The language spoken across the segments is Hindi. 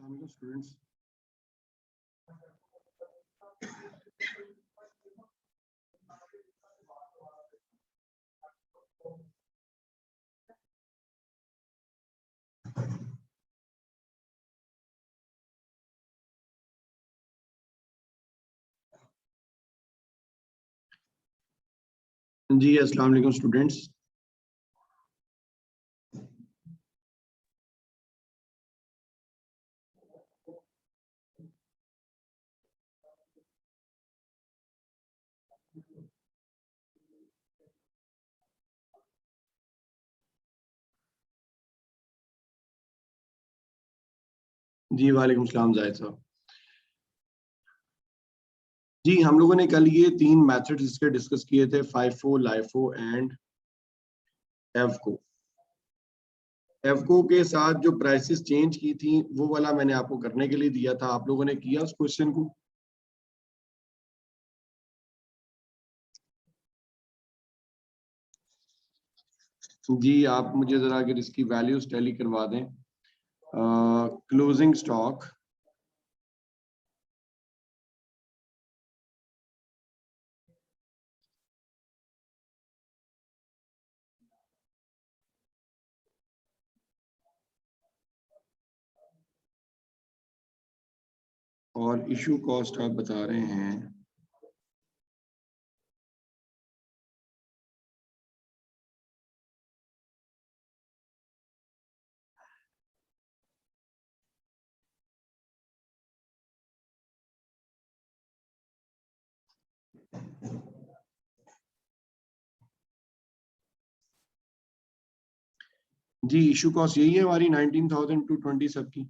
स्टूडेंट्स, जी अस्सलाम वालेकुम स्टूडेंट्स। जी वालेकुम सलाम जाहिद साहब। जी हम लोगों ने कल ये तीन मेथड्स इसके डिस्कस किए थे, फाइफो, लाइफो एंड एवको। एवको के साथ जो प्राइसेस चेंज की थी वो वाला मैंने आपको करने के लिए दिया था, आप लोगों ने किया उस क्वेश्चन को? जी आप मुझे जरा अगर इसकी वैल्यूज टैली करवा दें। क्लोजिंग स्टॉक और इशू कॉस्ट आप बता रहे हैं। जी इशू कॉस्ट यही है हमारी 19,000 टू 20 सबकी।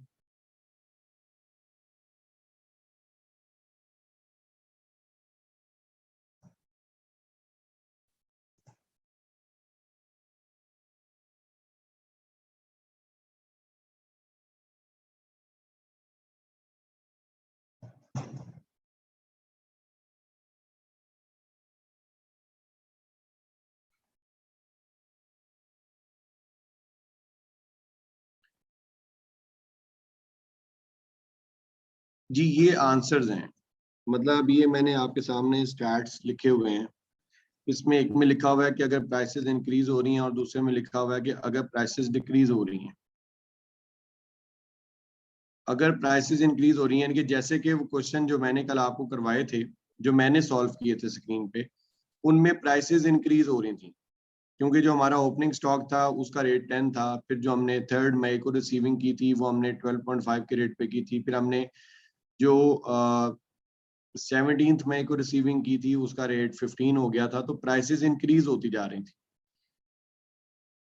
जी ये आंसर्स हैं, मतलब ये मैंने आपके सामने स्टैट्स लिखे हुए हैं। इसमें एक में लिखा हुआ है कि अगर प्राइसेस इंक्रीज हो रही हैं और दूसरे में लिखा हुआ है कि अगर प्राइसेस डिक्रीज हो रही हैं। अगर प्राइसेस इंक्रीज हो रही हैं यानी कि जैसे कि वो क्वेश्चन जो मैंने कल आपको करवाए थे, जो मैंने सॉल्व किए थे स्क्रीन पे, उनमें प्राइसेस इंक्रीज हो रही थी क्योंकि जो हमारा ओपनिंग स्टॉक था उसका रेट 10 था। फिर जो हमने 3 मई को रिसीविंग की थी वो हमने 12.5 के रेट पे की थी। फिर हमने जो 17 मई को रिसीविंग की थी उसका रेट 15 हो गया था। तो प्राइसेस इंक्रीज होती जा रही थी।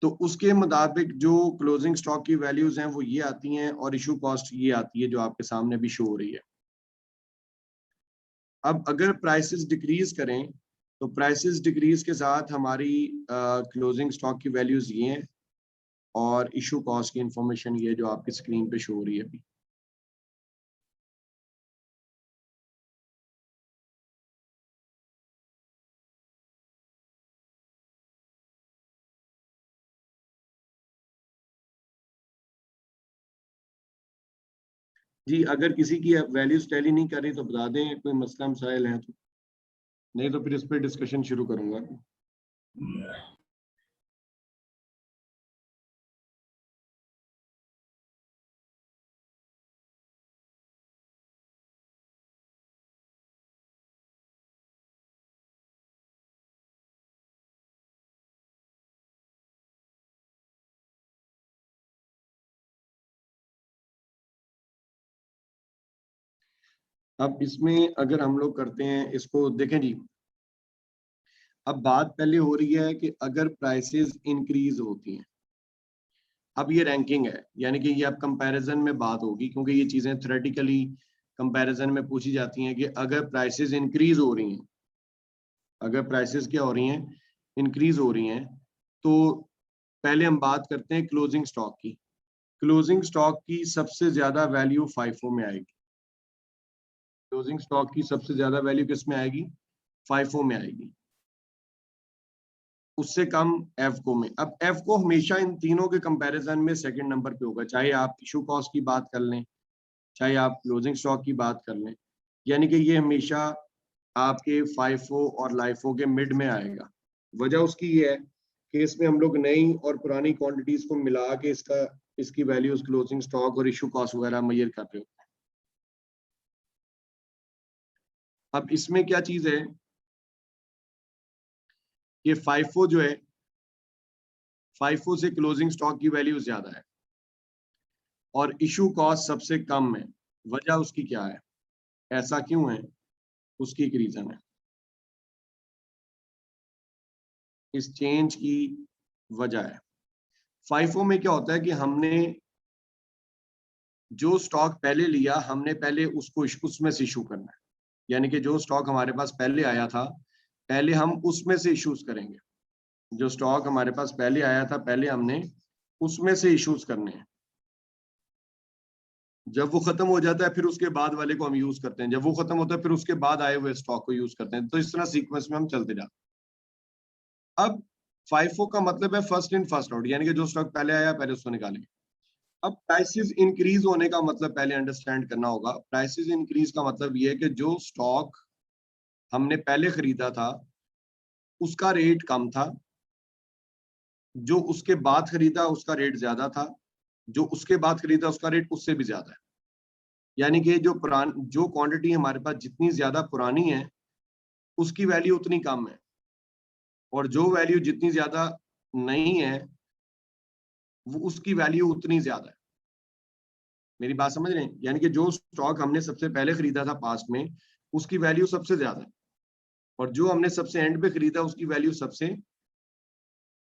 तो उसके मुताबिक जो क्लोजिंग स्टॉक की वैल्यूज हैं वो ये आती हैं और इशू कॉस्ट ये आती है जो आपके सामने भी शो हो रही है। अब अगर प्राइसेस डिक्रीज करें तो प्राइसेस डिक्रीज के साथ हमारी क्लोजिंग स्टॉक की वैल्यूज ये हैं और इशू कॉस्ट की इंफॉर्मेशन ये जो आपकी स्क्रीन पे शो हो रही है अभी। जी अगर किसी की वैल्यूज टैली नहीं कर रही तो बता दें, कोई मसला मसाइल है तो, नहीं तो फिर इस पर डिस्कशन शुरू करूंगा। अब इसमें अगर हम लोग करते हैं इसको देखें जी, अब बात पहले हो रही है कि अगर प्राइसेस इंक्रीज होती हैं। अब ये रैंकिंग है यानी कि ये अब कंपैरिजन में बात होगी क्योंकि ये चीजें थ्योरेटिकली कंपैरिजन में पूछी जाती हैं कि अगर प्राइसेस इंक्रीज हो रही हैं, अगर प्राइसेस क्या हो रही हैं, इंक्रीज हो रही हैं, तो पहले हम बात करते हैं क्लोजिंग स्टॉक की। क्लोजिंग स्टॉक की सबसे ज्यादा वैल्यू फाइफो में आएगी। क्लोजिंग स्टॉक की सबसे ज्यादा वैल्यू किस में आएगी? फाइफो में आएगी। उससे कम एफको में। अब एफको हमेशा इन तीनों के कंपैरिजन में सेकंड नंबर पे होगा, चाहे आप इशू कॉस्ट की बात कर लें, चाहे आप क्लोजिंग स्टॉक की बात कर लें, यानी कि ये हमेशा आपके फाइफो और लाइफो के मिड में आएगा। वजह उसकी ये है कि इसमें हम लोग नई और पुरानी क्वांटिटीज को मिला के इसकी वैल्यूज क्लोजिंग स्टॉक और इशू कॉस्ट वगैरह मेजर कर रहे होते हैं। अब इसमें क्या चीज है, ये फाइफो जो है, फाइफो से क्लोजिंग स्टॉक की वैल्यू ज्यादा है और इशू कॉस्ट सबसे कम है। वजह उसकी क्या है, ऐसा क्यों है, उसकी एक रीजन है। इस चेंज की वजह है, फाइफो में क्या होता है कि हमने जो स्टॉक पहले लिया, हमने पहले उसको उसमें से इशू करना है। यानी कि जो स्टॉक हमारे पास पहले आया था, पहले हम उसमें से इश्यूज करेंगे। जो स्टॉक हमारे पास पहले आया था, पहले हमने उसमें से इश्यूज करने हैं। जब वो खत्म हो जाता है, फिर उसके बाद वाले को हम यूज करते हैं। जब वो खत्म होता है, फिर उसके बाद आए हुए स्टॉक को यूज करते हैं। तो इस तरह सीक्वेंस में हम चलते जाते हैं। अब फाइफो का मतलब है फर्स्ट इन फर्स्ट आउट, यानी कि जो स्टॉक पहले आया पहले उसको निकालेंगे। अब प्राइसेस इंक्रीज होने का मतलब पहले अंडरस्टैंड करना होगा। प्राइसेस इंक्रीज का मतलब ये है कि जो स्टॉक हमने पहले खरीदा था उसका रेट कम था, जो उसके बाद खरीदा उसका रेट ज्यादा था, जो उसके बाद खरीदा उसका रेट उससे भी ज्यादा है। यानी कि जो क्वांटिटी हमारे पास जितनी ज्यादा पुरानी है उसकी वैल्यू उतनी कम है, और जो वैल्यू जितनी ज्यादा नहीं है वो उसकी वैल्यू उतनी ज्यादा है। मेरी बात समझ रहे हैं? यानी कि जो स्टॉक हमने सबसे पहले खरीदा था पास्ट में, उसकी वैल्यू सबसे ज्यादा है, और जो हमने सबसे एंड पे खरीदा उसकी वैल्यू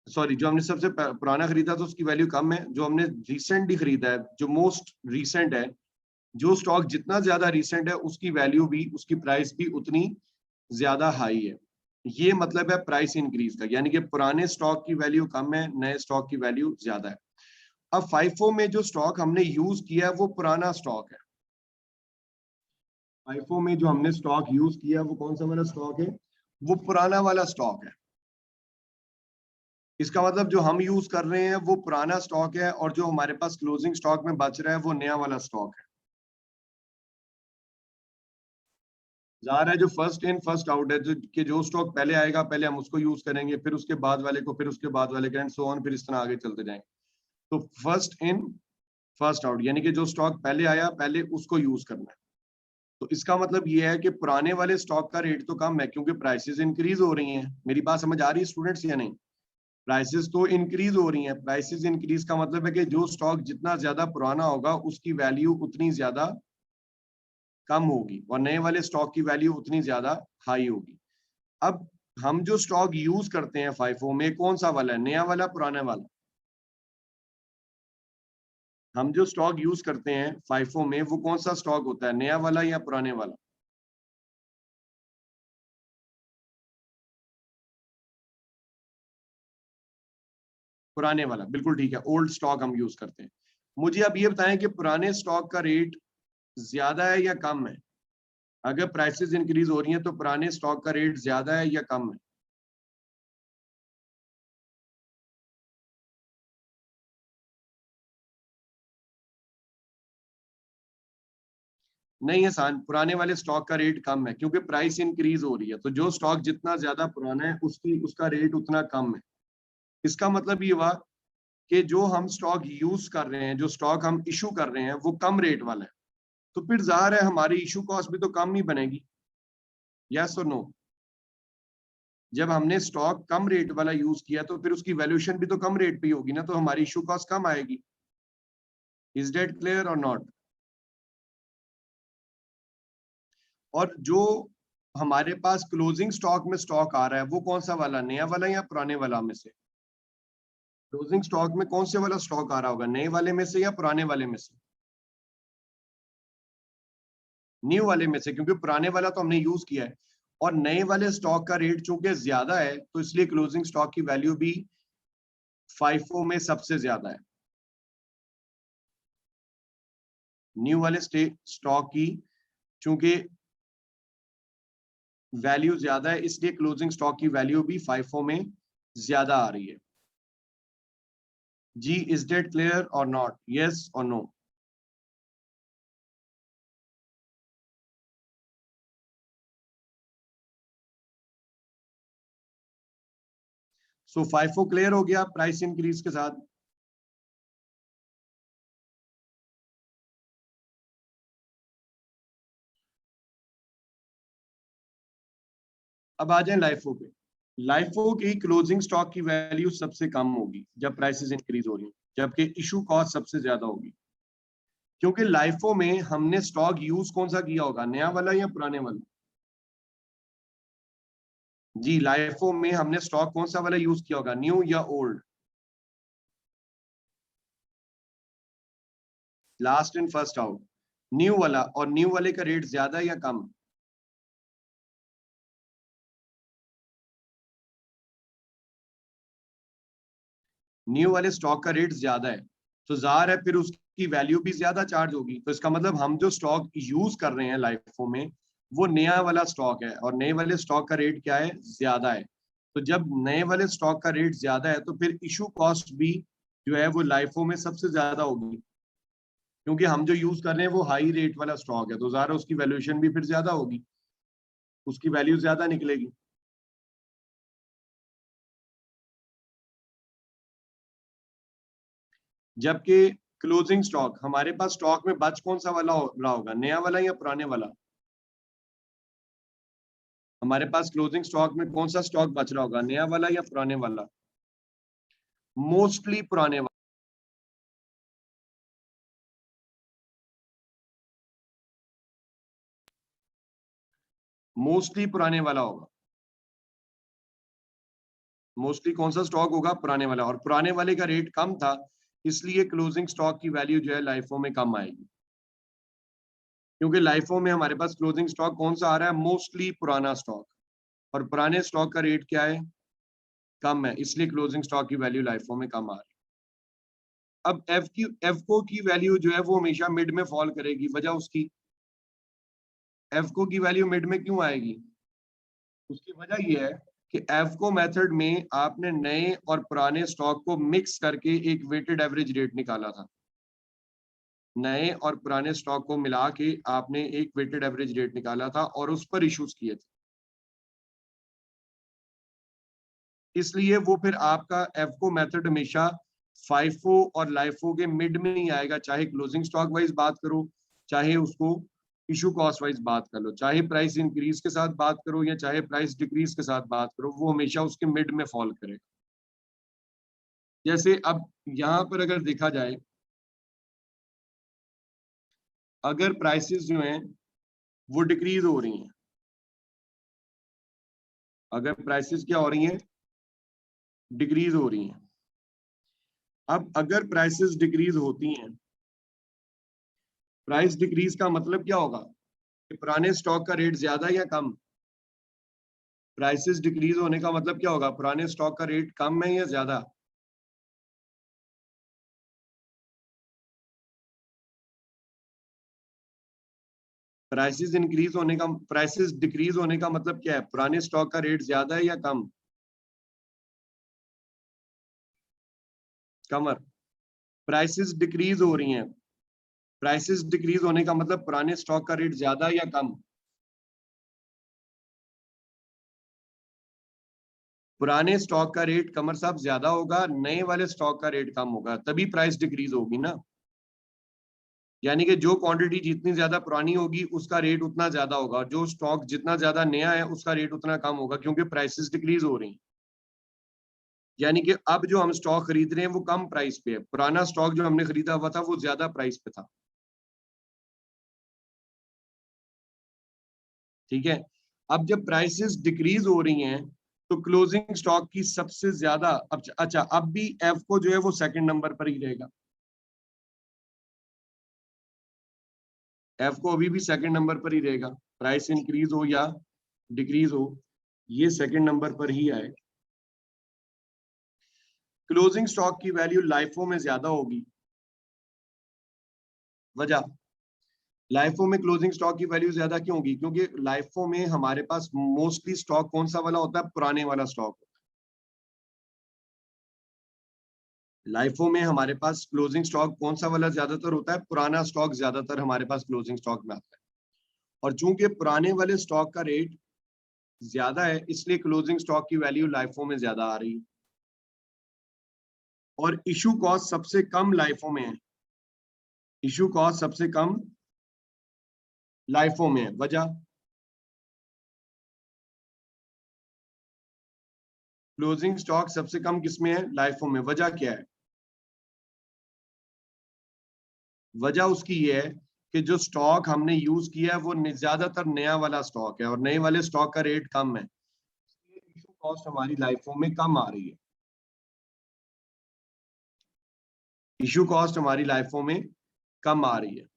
जो हमने सबसे पुराना खरीदा तो उसकी वैल्यू कम है। जो हमने रिसेंटली खरीदा है, जो मोस्ट रिसेंट है, जो स्टॉक जितना ज्यादा रिसेंट है उसकी वैल्यू भी, उसकी प्राइस भी उतनी ज्यादा हाई है। ये मतलब है प्राइस इंक्रीज का, यानी कि पुराने स्टॉक की वैल्यू कम है, नए स्टॉक की वैल्यू ज्यादा है। अब फाइफो में जो स्टॉक हमने यूज किया है वो पुराना स्टॉक है। फाइफो में जो हमने स्टॉक यूज किया वो कौन सा वाला स्टॉक है, वो पुराना वाला स्टॉक है। इसका मतलब जो हम यूज कर रहे हैं वो पुराना स्टॉक है, और जो हमारे पास क्लोजिंग स्टॉक में बच रहा है वो नया वाला स्टॉक है। ज़ाहिर है जो फर्स्ट इन फर्स्ट आउट है, जो स्टॉक पहले आएगा पहले हम उसको यूज करेंगे, फिर उसके बाद वाले को, फिर उसके बाद वाले का, एंड सो ऑन, फिर इस तरह आगे चलते जाएंगे। तो फर्स्ट इन फर्स्ट आउट, यानी कि जो स्टॉक पहले आया पहले उसको यूज करना है। तो इसका मतलब ये है कि पुराने वाले स्टॉक का रेट तो कम है क्योंकि प्राइसेस इंक्रीज हो रही हैं। मेरी बात समझ आ रही है स्टूडेंट्स या नहीं? प्राइसेस तो इंक्रीज हो रही हैं। प्राइसेस इंक्रीज का मतलब है कि जो स्टॉक जितना ज्यादा पुराना होगा उसकी वैल्यू उतनी ज्यादा कम होगी, और नए वाले स्टॉक की वैल्यू उतनी ज्यादा हाई होगी। अब हम जो स्टॉक यूज करते हैं फाइफो में, कौन सा वाला है, नया वाला पुराना वाला? हम जो स्टॉक यूज करते हैं फाइफो में वो कौन सा स्टॉक होता है, नया वाला या पुराने वाला? पुराने वाला, बिल्कुल ठीक है, ओल्ड स्टॉक हम यूज करते हैं। मुझे अब ये बताएं कि पुराने स्टॉक का रेट ज्यादा है या कम है? अगर प्राइसेस इंक्रीज हो रही हैं तो पुराने स्टॉक का रेट ज्यादा है या कम है? नहीं आसान, पुराने वाले स्टॉक का रेट कम है क्योंकि प्राइस इंक्रीज हो रही है। तो जो स्टॉक जितना ज्यादा पुराना है उसका रेट उतना कम है। इसका मतलब ये हुआ कि जो हम स्टॉक यूज कर रहे हैं, जो स्टॉक हम इशू कर रहे हैं वो कम रेट वाला है। तो फिर जाहिर है हमारी इशू कॉस्ट भी तो कम ही बनेगी। Yes or no? जब हमने स्टॉक कम रेट वाला यूज किया तो फिर उसकी वैल्यूएशन भी तो कम रेट पे ही होगी ना, तो हमारी इशू कॉस्ट कम आएगी। Is that clear or not? और जो हमारे पास क्लोजिंग स्टॉक में स्टॉक आ रहा है वो कौन सा वाला, नया वाला या पुराने वाला में से? क्लोजिंग स्टॉक में कौन से वाला स्टॉक आ रहा होगा, नए वाले में से या पुराने वाले में से? न्यू वाले में से, क्योंकि पुराने वाला तो हमने यूज किया है। और नए वाले स्टॉक का रेट चूंकि ज्यादा है तो इसलिए क्लोजिंग स्टॉक की वैल्यू भी फाइफो में सबसे ज्यादा है। न्यू वाले स्टॉक की चूंकि वैल्यू ज्यादा है इसलिए क्लोजिंग स्टॉक की वैल्यू भी फाइफो में ज्यादा आ रही है। जी, is that clear or not, yes or no? So FIFO clear हो गया प्राइस इंक्रीज के साथ। अब आ जाए लाइफो पे। लाइफो की क्लोजिंग स्टॉक की वैल्यू सबसे कम होगी जब प्राइसेस इंक्रीज हो रही हैं, जबकि इशू कॉस्ट सबसे ज्यादा होगी, क्योंकि लाइफो में हमने स्टॉक यूज कौन सा किया होगा, नया वाला या पुराने वाला? जी, लाइफो में हमने स्टॉक कौन सा वाला यूज किया होगा, न्यू या old? Last in first out, new वाला। और न्यू वाले का रेट ज्यादा या कम? न्यू वाले स्टॉक का रेट ज्यादा है, तो जाहिर है फिर उसकी वैल्यू भी ज्यादा चार्ज होगी। तो इसका मतलब हम जो स्टॉक यूज कर रहे हैं लाइफो में वो नया वाला स्टॉक है, और नए वाले स्टॉक का रेट क्या है, ज्यादा है। तो जब नए वाले स्टॉक का रेट ज्यादा है तो फिर इशू कॉस्ट भी जो है वो लाइफो में सबसे ज्यादा होगी, क्योंकि हम जो यूज कर रहे हैं वो हाई रेट वाला स्टॉक है, तो ज़ाहिर है उसकी वैल्यूएशन भी फिर ज्यादा होगी, उसकी वैल्यू ज्यादा निकलेगी। जबकि क्लोजिंग स्टॉक, हमारे पास स्टॉक में बच कौन सा वाला रहा होगा, नया वाला या पुराने वाला? हमारे पास क्लोजिंग स्टॉक में कौन सा स्टॉक बच रहा होगा, नया वाला या पुराने वाला? मोस्टली पुराने वाला। मोस्टली पुराने वाला होगा। मोस्टली कौन सा स्टॉक होगा, पुराने वाला। और पुराने वाले का रेट कम था, इसलिए क्लोजिंग स्टॉक की वैल्यू जो है लाइफो में कम आएगी, क्योंकि लाइफो में हमारे पास क्लोजिंग स्टॉक कौन सा आ रहा है, मोस्टली पुराना स्टॉक, और पुराने स्टॉक का रेट क्या है, कम है, इसलिए क्लोजिंग स्टॉक की वैल्यू लाइफो में कम आ रही है। अब एफको की वैल्यू जो है वो हमेशा मिड में फॉल करेगी। वजह उसकी, एफको की वैल्यू मिड में क्यों आएगी? उसकी वजह यह है कि एफको मेथड में आपने नए और पुराने स्टॉक को मिक्स करके एक वेटेड एवरेज रेट निकाला था। नए और पुराने स्टॉक को मिला के आपने एक वेटेड एवरेज रेट निकाला था और उस पर इश्यूज किए थे, इसलिए वो फिर आपका एफको मेथड हमेशा फाइफो और लाइफो के मिड में ही आएगा, चाहे क्लोजिंग स्टॉक वाइज बात करो, चाहे उसको इशू कॉस्ट वाइज बात कर लो, चाहे प्राइस इंक्रीज के साथ बात करो या चाहे प्राइस डिक्रीज के साथ बात करो, वो हमेशा उसके मिड में फॉल करेगा। जैसे अब यहाँ पर अगर देखा जाए, अगर प्राइसेस जो हैं वो डिक्रीज हो रही हैं, अगर प्राइसेस क्या हो रही हैं, डिक्रीज हो रही हैं। अब अगर प्राइसेस डिक्रीज होती हैं, प्राइस डिक्रीज का मतलब क्या होगा कि पुराने स्टॉक का रेट ज्यादा या कम? प्राइसेस डिक्रीज होने का मतलब क्या होगा, पुराने स्टॉक का रेट कम है या ज्यादा? प्राइसेस इंक्रीज होने का, प्राइसेस डिक्रीज होने का मतलब क्या है, पुराने स्टॉक का रेट ज्यादा है या कम? कमर, प्राइसेस डिक्रीज हो रही हैं, प्राइसेस डिक्रीज होने का मतलब पुराने स्टॉक का रेट ज्यादा या कम? पुराने स्टॉक का रेट कमर साहब ज्यादा होगा, नए वाले स्टॉक का रेट कम होगा, तभी प्राइस डिक्रीज होगी ना। यानी कि जो क्वांटिटी जितनी ज्यादा पुरानी होगी उसका रेट उतना ज्यादा होगा, और जो स्टॉक जितना ज्यादा नया है उसका रेट उतना कम होगा, क्योंकि प्राइसेस डिक्रीज हो रही हैं। यानी कि अब जो हम स्टॉक खरीद रहे हैं वो कम प्राइस पे है, पुराना स्टॉक जो हमने खरीदा हुआ था वो ज्यादा प्राइस पे था। ठीक है। अब जब प्राइसेस डिक्रीज हो रही हैं तो क्लोजिंग स्टॉक की सबसे ज्यादा, अच्छा अब भी एफ को जो है वो सेकंड नंबर पर ही रहेगा, एफ को अभी भी सेकंड नंबर पर ही रहेगा, प्राइस इंक्रीज हो या डिक्रीज हो, ये सेकंड नंबर पर ही आए। क्लोजिंग स्टॉक की वैल्यू लाइफो में ज्यादा होगी। वजह, लाइफो में क्लोजिंग स्टॉक की वैल्यू ज्यादा क्यों होगी, क्योंकि लाइफो में हमारे पास मोस्टली स्टॉक कौन सा वाला होता है, पुराने वाला स्टॉक। लाइफो में हमारे पास क्लोजिंग स्टॉक कौन सा वाला ज्यादातर होता है, पुराना स्टॉक ज्यादातर हमारे पास क्लोजिंग स्टॉक में आता है। और चूंकि पुराने वाले स्टॉक का रेट ज्यादा है, इसलिए क्लोजिंग स्टॉक की वैल्यू लाइफो में ज्यादा आ रही है। और इशू कॉस्ट सबसे कम लाइफों में है, इशू कॉस्ट सबसे कम लाइफों में है। वजह, क्लोजिंग स्टॉक सबसे कम किसमें है? लाइफों में। वजह क्या है? वजह उसकी ये है कि जो स्टॉक हमने यूज किया है वो ज्यादातर नया वाला स्टॉक है और नए वाले स्टॉक का रेट कम है, इशू कॉस्ट हमारी लाइफों में कम आ रही है, इशू कॉस्ट हमारी लाइफों में कम आ रही है।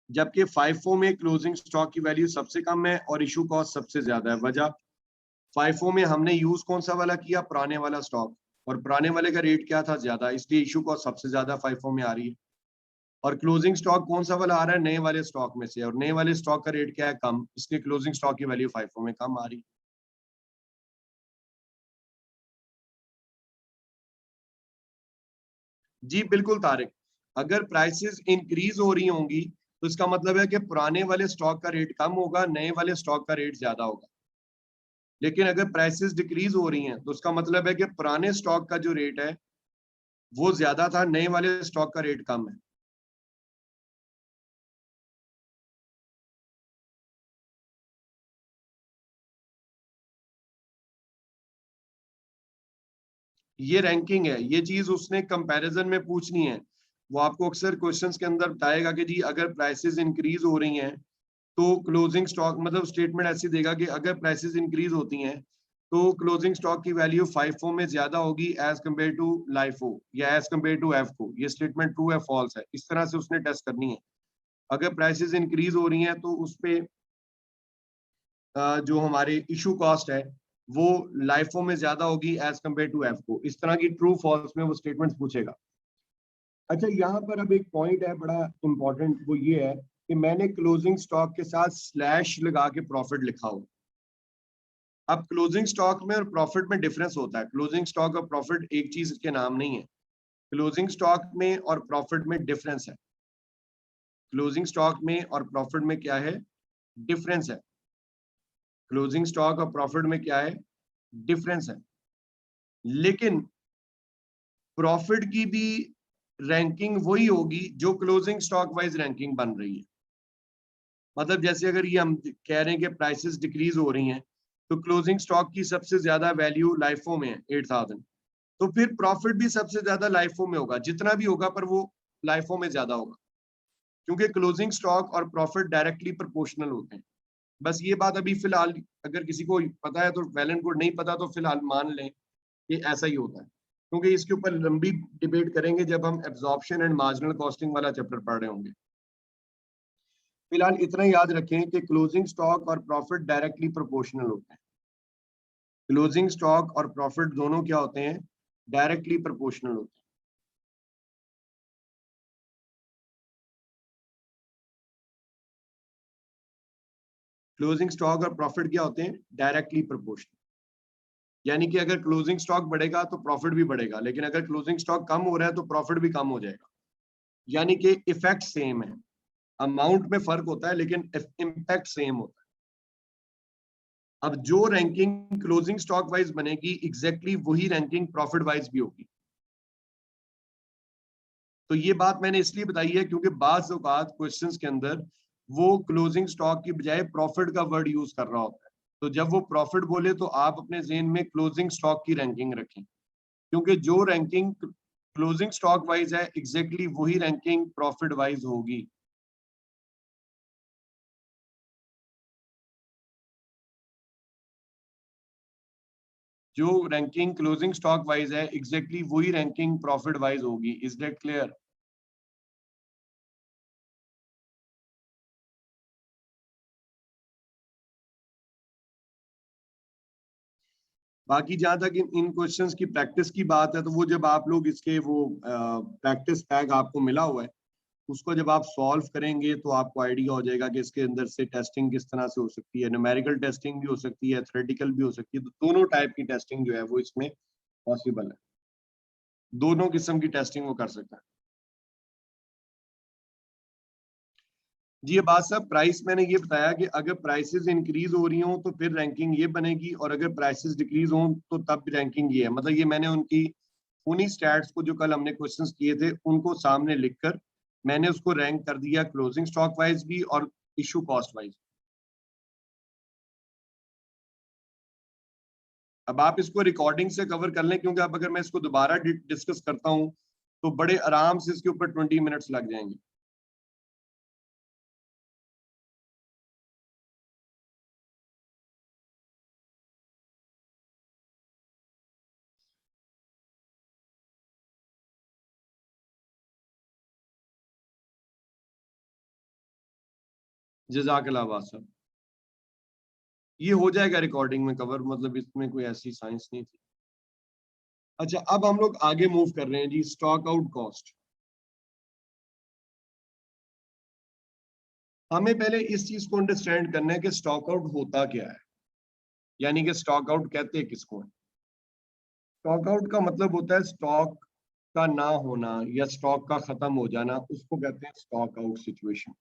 जबकि फाइफो में क्लोजिंग स्टॉक की वैल्यू सबसे कम है और इशू कॉस्ट सबसे ज्यादा है। वजह, फाइफो में हमने यूज कौन सा वाला किया? पुराने वाला स्टॉक, और पुराने वाले का रेट क्या था? ज्यादा, इसलिए इशू कॉस्ट सबसे ज्यादा फाइफो में आ रही है। और क्लोजिंग स्टॉक कौन सा वाला आ रहा है? नए वाले स्टॉक में से, और नए वाले स्टॉक का रेट क्या है? कम, इसलिए क्लोजिंग स्टॉक की वैल्यू फाइफो में कम आ रही है। जी बिल्कुल तारिक, अगर प्राइसेस इंक्रीज हो रही होंगी तो इसका मतलब है कि पुराने वाले स्टॉक का रेट कम होगा, नए वाले स्टॉक का रेट ज्यादा होगा। लेकिन अगर प्राइसेस डिक्रीज हो रही हैं तो उसका मतलब है कि पुराने स्टॉक का जो रेट है वो ज्यादा था, नए वाले स्टॉक का रेट कम है। ये रैंकिंग है, ये चीज उसने कंपैरिजन में पूछनी है। वो आपको अक्सर क्वेश्चंस के अंदर बताएगा कि जी अगर प्राइसेस इंक्रीज हो रही हैं तो क्लोजिंग स्टॉक, मतलब स्टेटमेंट ऐसी देगा कि अगर प्राइसेस इंक्रीज होती हैं तो क्लोजिंग स्टॉक की वैल्यू फाइफो में ज्यादा होगी एज कम्पेयर टू लाइफो या एज कम्पेयर टू एफको। ये स्टेटमेंट ट्रू है फॉल्स है, इस तरह से उसने टेस्ट करनी है। अगर प्राइसेस इंक्रीज हो रही हैं तो उस पे जो हमारे इशू कॉस्ट है वो लाइफो में ज्यादा होगी एज कम्पेयर टू एफको। इस तरह की ट्रू फॉल्स में वो स्टेटमेंट पूछेगा। अच्छा, यहाँ पर अब एक पॉइंट है बड़ा इंपॉर्टेंट, वो ये है कि मैंने क्लोजिंग स्टॉक के साथ स्लैश लगा के प्रॉफिट लिखा हो। अब क्लोजिंग स्टॉक में और प्रॉफिट में डिफरेंस होता है। क्लोजिंग स्टॉक और प्रॉफिट एक चीज के नाम नहीं है। क्लोजिंग स्टॉक में और प्रॉफिट में डिफरेंस है। क्लोजिंग स्टॉक में और प्रॉफिट में क्या है? डिफरेंस है। क्लोजिंग स्टॉक और प्रॉफिट में क्या है? डिफरेंस है। लेकिन प्रॉफिट की भी रैंकिंग वही होगी जो क्लोजिंग स्टॉक वाइज रैंकिंग बन रही है। मतलब जैसे अगर ये हम कह रहे हैं कि प्राइसेस डिक्रीज हो रही हैं तो क्लोजिंग स्टॉक की सबसे ज्यादा वैल्यू लाइफो में है 8000, तो फिर प्रॉफिट भी सबसे ज्यादा लाइफो में होगा, जितना भी होगा पर वो लाइफो में ज्यादा होगा, क्योंकि क्लोजिंग स्टॉक और प्रॉफिट डायरेक्टली प्रोपोर्शनल होते हैं। बस ये बात अभी फिलहाल अगर किसी को पता है तो वेल एंड गुड, नहीं पता तो फिलहाल मान लें कि ऐसा ही होता है, क्योंकि इसके ऊपर लंबी डिबेट करेंगे जब हम एब्जॉर्प्शन एंड मार्जिनल कॉस्टिंग वाला चैप्टर पढ़ रहे होंगे। फिलहाल इतना याद रखें कि क्लोजिंग स्टॉक और प्रॉफिट डायरेक्टली प्रोपोर्शनल होते हैं। क्लोजिंग स्टॉक और प्रॉफिट दोनों क्या होते हैं? डायरेक्टली प्रोपोर्शनल होते हैं। क्लोजिंग स्टॉक और प्रॉफिट क्या होते हैं? Directly proportional. यानी कि अगर क्लोजिंग स्टॉक बढ़ेगा तो प्रॉफिट भी बढ़ेगा, लेकिन अगर क्लोजिंग स्टॉक कम हो रहा है तो प्रॉफिट भी कम हो जाएगा। यानी कि इफेक्ट सेम है, अमाउंट में फर्क होता है लेकिन इम्पैक्ट सेम होता है। अब जो रैंकिंग क्लोजिंग स्टॉक वाइज बनेगी एग्जैक्टली वही रैंकिंग प्रॉफिट वाइज भी होगी। तो ये बात मैंने इसलिए बताई है क्योंकि बाज औकात क्वेश्चंस के अंदर वो क्लोजिंग स्टॉक की बजाय प्रॉफिट का वर्ड यूज कर रहा होता है। तो जब वो प्रॉफिट बोले तो आप अपने जेहन में क्लोजिंग स्टॉक की रैंकिंग रखें, क्योंकि जो रैंकिंग क्लोजिंग स्टॉक वाइज है एग्जैक्टली वही रैंकिंग प्रॉफिट वाइज होगी। जो रैंकिंग क्लोजिंग स्टॉक वाइज है एग्जैक्टली वही रैंकिंग प्रॉफिट वाइज होगी। Is that clear? बाकी जहां तक इन क्वेश्चंस की प्रैक्टिस की बात है तो वो जब आप लोग इसके वो प्रैक्टिस पैक आपको मिला हुआ है उसको जब आप सॉल्व करेंगे तो आपको आइडिया हो जाएगा कि इसके अंदर से टेस्टिंग किस तरह से हो सकती है। न्यूमेरिकल टेस्टिंग भी हो सकती है, थ्योरेटिकल भी हो सकती है, तो दोनों टाइप की टेस्टिंग जो है वो इसमें पॉसिबल है। दोनों किस्म की टेस्टिंग वो कर सकता है। जी ये बात साहब, प्राइस मैंने ये बताया कि अगर प्राइसेस इंक्रीज हो रही हो तो फिर रैंकिंग ये बनेगी, और अगर प्राइसेस डिक्रीज हो तो तब रैंकिंग ये है। मतलब ये मैंने उनकी उन्हीं स्टैट्स को जो कल हमने क्वेश्चंस किए थे उनको सामने लिखकर मैंने उसको रैंक कर दिया, क्लोजिंग स्टॉक वाइज भी और इशू कॉस्ट वाइज। अब आप इसको रिकॉर्डिंग से कवर कर लें, क्योंकि अब अगर मैं इसको दोबारा डिस्कस करता हूँ तो बड़े आराम से इसके ऊपर 20 मिनट्स लग जाएंगे। जज़ाकल्लाह साहब, ये हो जाएगा रिकॉर्डिंग में कवर, मतलब इसमें कोई ऐसी साइंस नहीं थी। अच्छा, अब हम लोग आगे मूव कर रहे हैं जी, स्टॉक आउट कॉस्ट। हमें पहले इस चीज को अंडरस्टैंड करना है कि स्टॉक आउट होता क्या है, यानी कि स्टॉक आउट कहते हैं किसको है। स्टॉक आउट का मतलब होता है स्टॉक का ना होना या स्टॉक का खत्म हो जाना, उसको कहते हैं स्टॉक आउट सिचुएशन।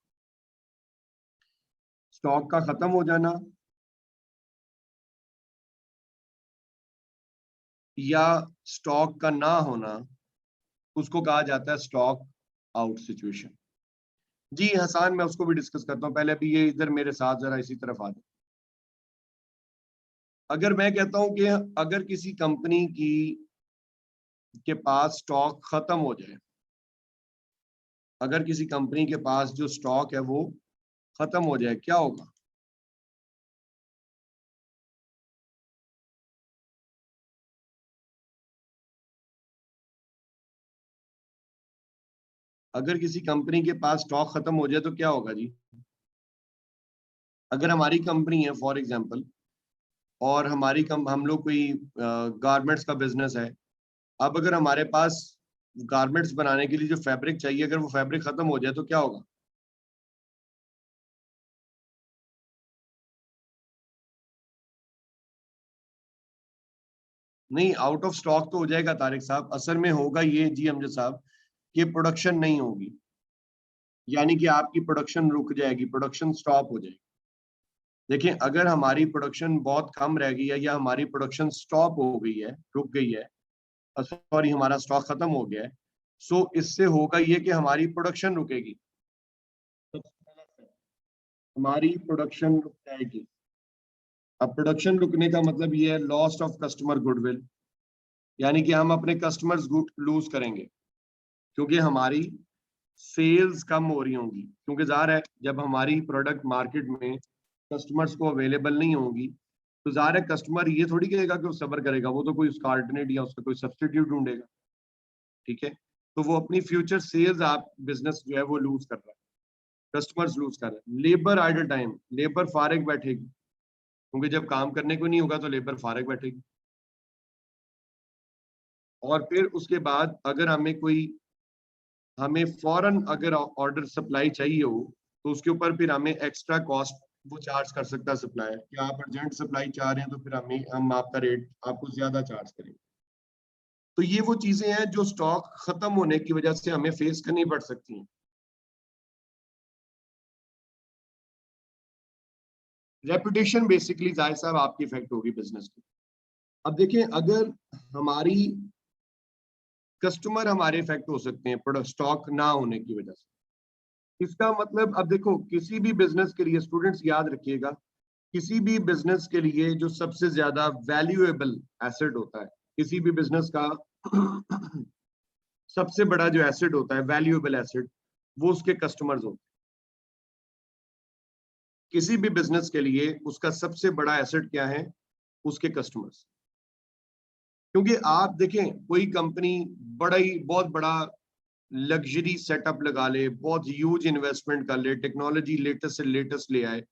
स्टॉक का खत्म हो जाना या स्टॉक का ना होना, उसको कहा जाता है स्टॉक आउट सिचुएशन। जी हसान, मैं उसको भी डिस्कस करता हूँ, पहले अभी ये इधर मेरे साथ जरा इसी तरफ आ जाए। अगर मैं कहता हूं कि अगर किसी कंपनी की के पास स्टॉक खत्म हो जाए, अगर किसी कंपनी के पास जो स्टॉक है वो खत्म हो जाए, क्या होगा? अगर किसी कंपनी के पास स्टॉक खत्म हो जाए तो क्या होगा जी? अगर हमारी कंपनी है फॉर एग्जांपल, और हम लोग कोई गारमेंट्स का बिजनेस है, अब अगर हमारे पास गारमेंट्स बनाने के लिए जो फैब्रिक चाहिए, अगर वो फैब्रिक खत्म हो जाए तो क्या होगा? नहीं, आउट ऑफ स्टॉक तो हो जाएगा तारिक साहब, असल में होगा ये जी अमजद साहब, कि प्रोडक्शन नहीं होगी, यानी कि आपकी प्रोडक्शन रुक जाएगी, प्रोडक्शन स्टॉप हो जाएगी। देखिए, अगर हमारी प्रोडक्शन बहुत कम रह गई है या हमारी प्रोडक्शन स्टॉप हो गई है, रुक गई है, सॉरी हमारा स्टॉक खत्म हो गया है, सो इससे होगा ये कि हमारी प्रोडक्शन रुकेगी, हमारी प्रोडक्शन रुक जाएगी। अब प्रोडक्शन रुकने का मतलब ये है लॉस्ट ऑफ कस्टमर गुडविल, यानी कि हम अपने कस्टमर्स लूज करेंगे, क्योंकि हमारी सेल्स कम हो रही होंगी, क्योंकि ज़ाहिर है जब हमारी प्रोडक्ट मार्केट में कस्टमर्स को अवेलेबल नहीं होंगी तो ज़ाहिर है कस्टमर ये थोड़ी कहेगा कि वो सब्र करेगा, वो तो कोई उसका अल्टरनेट या उसका कोई सब्सटीट्यूट ढूंढेगा। ठीक है, तो वो अपनी फ्यूचर सेल्स आप बिजनेस जो है वो लूज कर रहा है, कस्टमर्स लूज कर रहे हैं। लेबर आइडल टाइम, लेबर फारिग बैठेगी, क्योंकि जब काम करने को नहीं होगा तो लेबर फारिग बैठेगी। और फिर उसके बाद अगर हमें फौरन अगर ऑर्डर सप्लाई चाहिए हो तो उसके ऊपर फिर हमें एक्स्ट्रा कॉस्ट वो चार्ज कर सकता है सप्लायर, कि आप अर्जेंट सप्लाई चाह रहे हैं तो फिर हम आपका रेट आपको ज्यादा चार्ज करेंगे। तो ये वो चीजें हैं जो स्टॉक खत्म होने की वजह से हमें फेस करनी पड़ सकती हैं। रेपुटेशन बेसिकली जाहिर साहब आपकी इफेक्ट होगी बिजनेस की। अब देखिए, अगर हमारी कस्टमर हमारे इफेक्ट हो सकते हैं प्रोडक्ट स्टॉक ना होने की वजह से, इसका मतलब अब देखो किसी भी बिजनेस के लिए स्टूडेंट्स याद रखिएगा, किसी भी बिजनेस के लिए जो सबसे ज्यादा वैल्यूएबल एसेट होता है, किसी भी बिजनेस का सबसे बड़ा जो एसेट होता है, वैल्यूएबल एसेट, वो उसके कस्टमर्स होते हैं। किसी भी बिजनेस के लिए उसका सबसे बड़ा एसेट क्या है? उसके कस्टमर्स। क्योंकि आप देखें कोई कंपनी बड़ा ही बहुत बड़ा लग्जरी सेटअप लगा ले, बहुत ह्यूज इन्वेस्टमेंट कर ले, टेक्नोलॉजी लेटेस्ट से लेटेस्ट ले आए,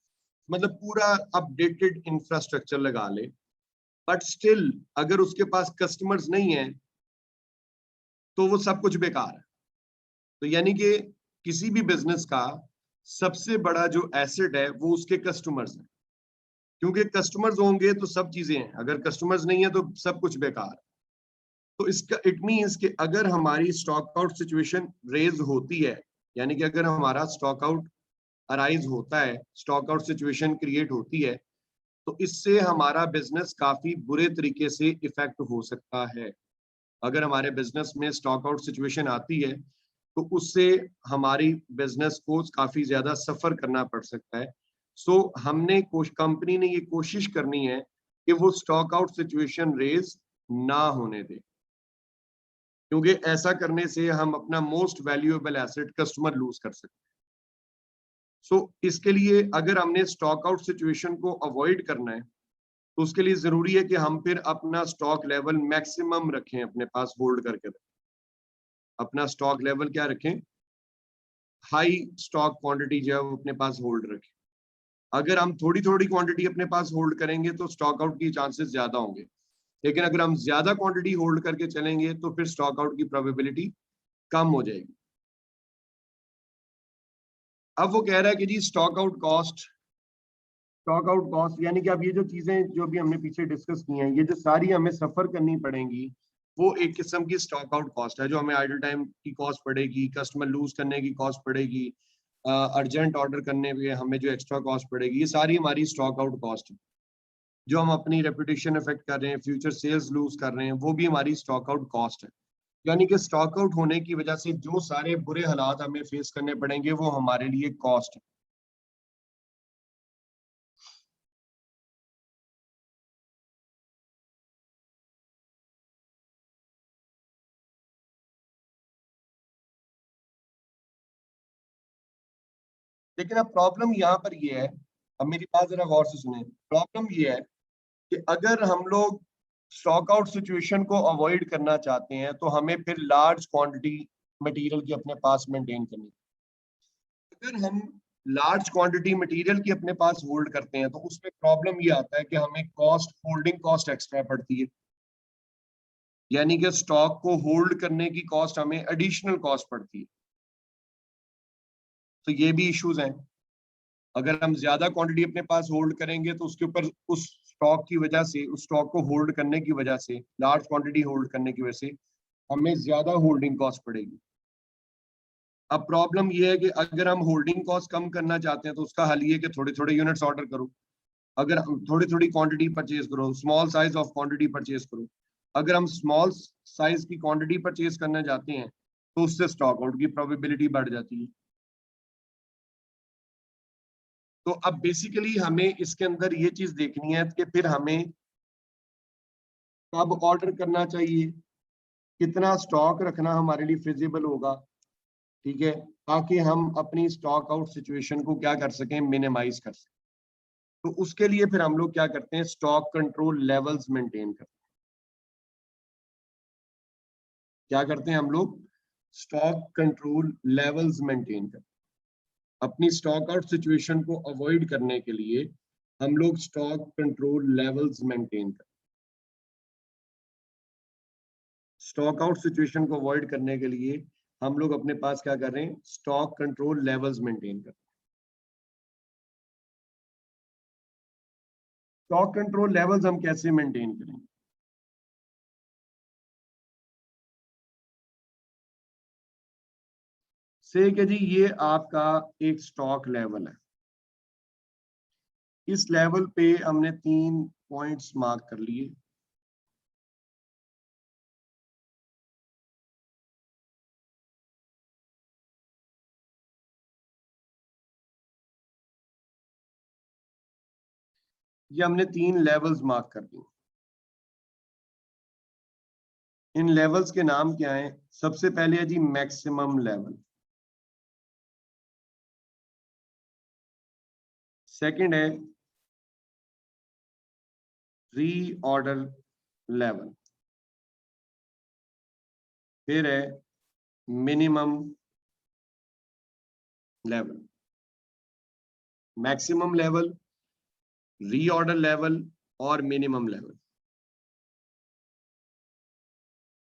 मतलब पूरा अपडेटेड इंफ्रास्ट्रक्चर लगा ले, बट स्टिल अगर उसके पास कस्टमर्स नहीं है तो वो सब कुछ बेकार है। तो यानी कि किसी भी बिजनेस का सबसे बड़ा जो एसेट है वो उसके कस्टमर्स हैं, क्योंकि कस्टमर्स होंगे तो सब चीजें हैं, अगर कस्टमर्स नहीं है तो सब कुछ बेकार है। तो इसका इट मीन्स कि अगर हमारी स्टॉक आउट सिचुएशन रेज होती है, यानी कि अगर हमारा स्टॉक आउट अराइज होता है, स्टॉक आउट सिचुएशन क्रिएट होती है, तो इससे हमारा बिजनेस काफी बुरे तरीके से इफेक्ट हो सकता है। अगर हमारे बिजनेस में स्टॉक आउट सिचुएशन आती है तो उससे हमारी बिजनेस को काफी ज्यादा सफर करना पड़ सकता है। सो हमने कंपनी ने ये कोशिश करनी है कि वो स्टॉक आउट सिचुएशन रेज ना होने दे, क्योंकि ऐसा करने से हम अपना most valuable asset customer lose कर सकते हैं। सो इसके लिए अगर हमने स्टॉक आउट सिचुएशन को अवॉइड करना है तो उसके लिए जरूरी है कि हम फिर अपना स्टॉक लेवल मैक्सिमम रखें, अपने पास होल्ड करके रखें। अपना स्टॉक लेवल क्या रखें, हाई स्टॉक क्वांटिटी जो है वो अपने पास होल्ड रखें। अगर हम थोड़ी थोड़ी क्वांटिटी अपने पास होल्ड करेंगे तो स्टॉक आउट की चांसेस ज्यादा होंगे, लेकिन अगर हम ज्यादा क्वांटिटी होल्ड करके चलेंगे तो फिर स्टॉक आउट की प्रोबेबिलिटी कम हो जाएगी। अब वो कह रहा है कि जी स्टॉक आउट कॉस्ट यानी कि अब ये जो चीजें जो भी हमने पीछे डिस्कस की हैं, ये जो सारी हमें सफर करनी पड़ेंगी, वो एक किस्म की स्टॉक आउट कॉस्ट है। जो हमें आइडल टाइम की कॉस्ट पड़ेगी, कस्टमर लूज करने की कॉस्ट पड़ेगी, अर्जेंट ऑर्डर करने पे हमें जो एक्स्ट्रा कॉस्ट पड़ेगी, ये सारी हमारी स्टॉक आउट कॉस्ट है। जो हम अपनी रेपुटेशन इफेक्ट कर रहे हैं, फ्यूचर सेल्स लूज कर रहे हैं, वो भी हमारी स्टॉक आउट कॉस्ट है। यानी कि स्टॉक आउट होने की वजह से जो सारे बुरे हालात हमें फेस करने पड़ेंगे वो हमारे लिए कॉस्ट है। लेकिन अब प्रॉब्लम यहाँ पर ये है, अब मेरी बात जरा गौर से सुने, प्रॉब्लम ये है कि अगर हम लोग स्टॉक आउट सिचुएशन को अवॉइड करना चाहते हैं तो हमें फिर लार्ज क्वांटिटी मटेरियल की अपने पास मेंटेन करनी। अगर हम लार्ज क्वांटिटी मटेरियल की अपने पास होल्ड करते हैं तो उसमें प्रॉब्लम ये आता है कि हमें कॉस्ट, होल्डिंग कॉस्ट एक्स्ट्रा पड़ती है। यानी कि स्टॉक को होल्ड करने की कॉस्ट हमें एडिशनल कॉस्ट पड़ती है। तो ये भी इश्यूज हैं। अगर हम ज्यादा क्वांटिटी अपने पास होल्ड करेंगे तो उसके ऊपर उस स्टॉक की वजह से, उस स्टॉक को होल्ड करने की वजह से, लार्ज क्वांटिटी होल्ड करने की वजह से हमें ज्यादा होल्डिंग कॉस्ट पड़ेगी। अब प्रॉब्लम ये है कि अगर हम होल्डिंग कॉस्ट कम करना चाहते हैं तो उसका हल ये है कि थोड़े थोड़े यूनिट्स ऑर्डर करो। अगर हम थोड़ी थोड़ी क्वांटिटी परचेज करो, small size of quantity purchase करो। अगर हम स्मॉल साइज की क्वांटिटी परचेज करना चाहते हैं तो उससे स्टॉक आउट की प्रोबेबिलिटी बढ़ जाती है। तो अब बेसिकली हमें इसके अंदर ये चीज देखनी है कि फिर हमें कब ऑर्डर करना चाहिए, कितना स्टॉक रखना हमारे लिए फिजिबल होगा, ठीक है, ताकि हम अपनी स्टॉक आउट सिचुएशन को क्या कर सकें, मिनिमाइज कर सकें। तो उसके लिए फिर हम लोग क्या करते हैं, स्टॉक कंट्रोल लेवल्स मेंटेन करते हैं। क्या करते हैं हम लोग, स्टॉक कंट्रोल लेवल्स मेंटेन करते हैं। अपनी स्टॉक आउट सिचुएशन को अवॉइड करने के लिए हम लोग स्टॉक कंट्रोल लेवल्स मेंटेन करते हैं। स्टॉक आउट सिचुएशन को अवॉइड करने के लिए हम लोग अपने पास क्या कर रहे हैं, स्टॉक कंट्रोल लेवल्स मेंटेन कर रहे हैं। स्टॉक कंट्रोल लेवल्स हम कैसे मेंटेन करेंगे, से कि जी ये आपका एक स्टॉक लेवल है। इस लेवल पे हमने 3 पॉइंट्स मार्क कर लिए। ये हमने 3 लेवल्स मार्क कर दिए। इन लेवल्स के नाम क्या हैं, सबसे पहले है जी मैक्सिमम लेवल, सेकंड है रीऑर्डर लेवल, फिर है minimum level. Maximum level, reorder level और मिनिमम लेवल।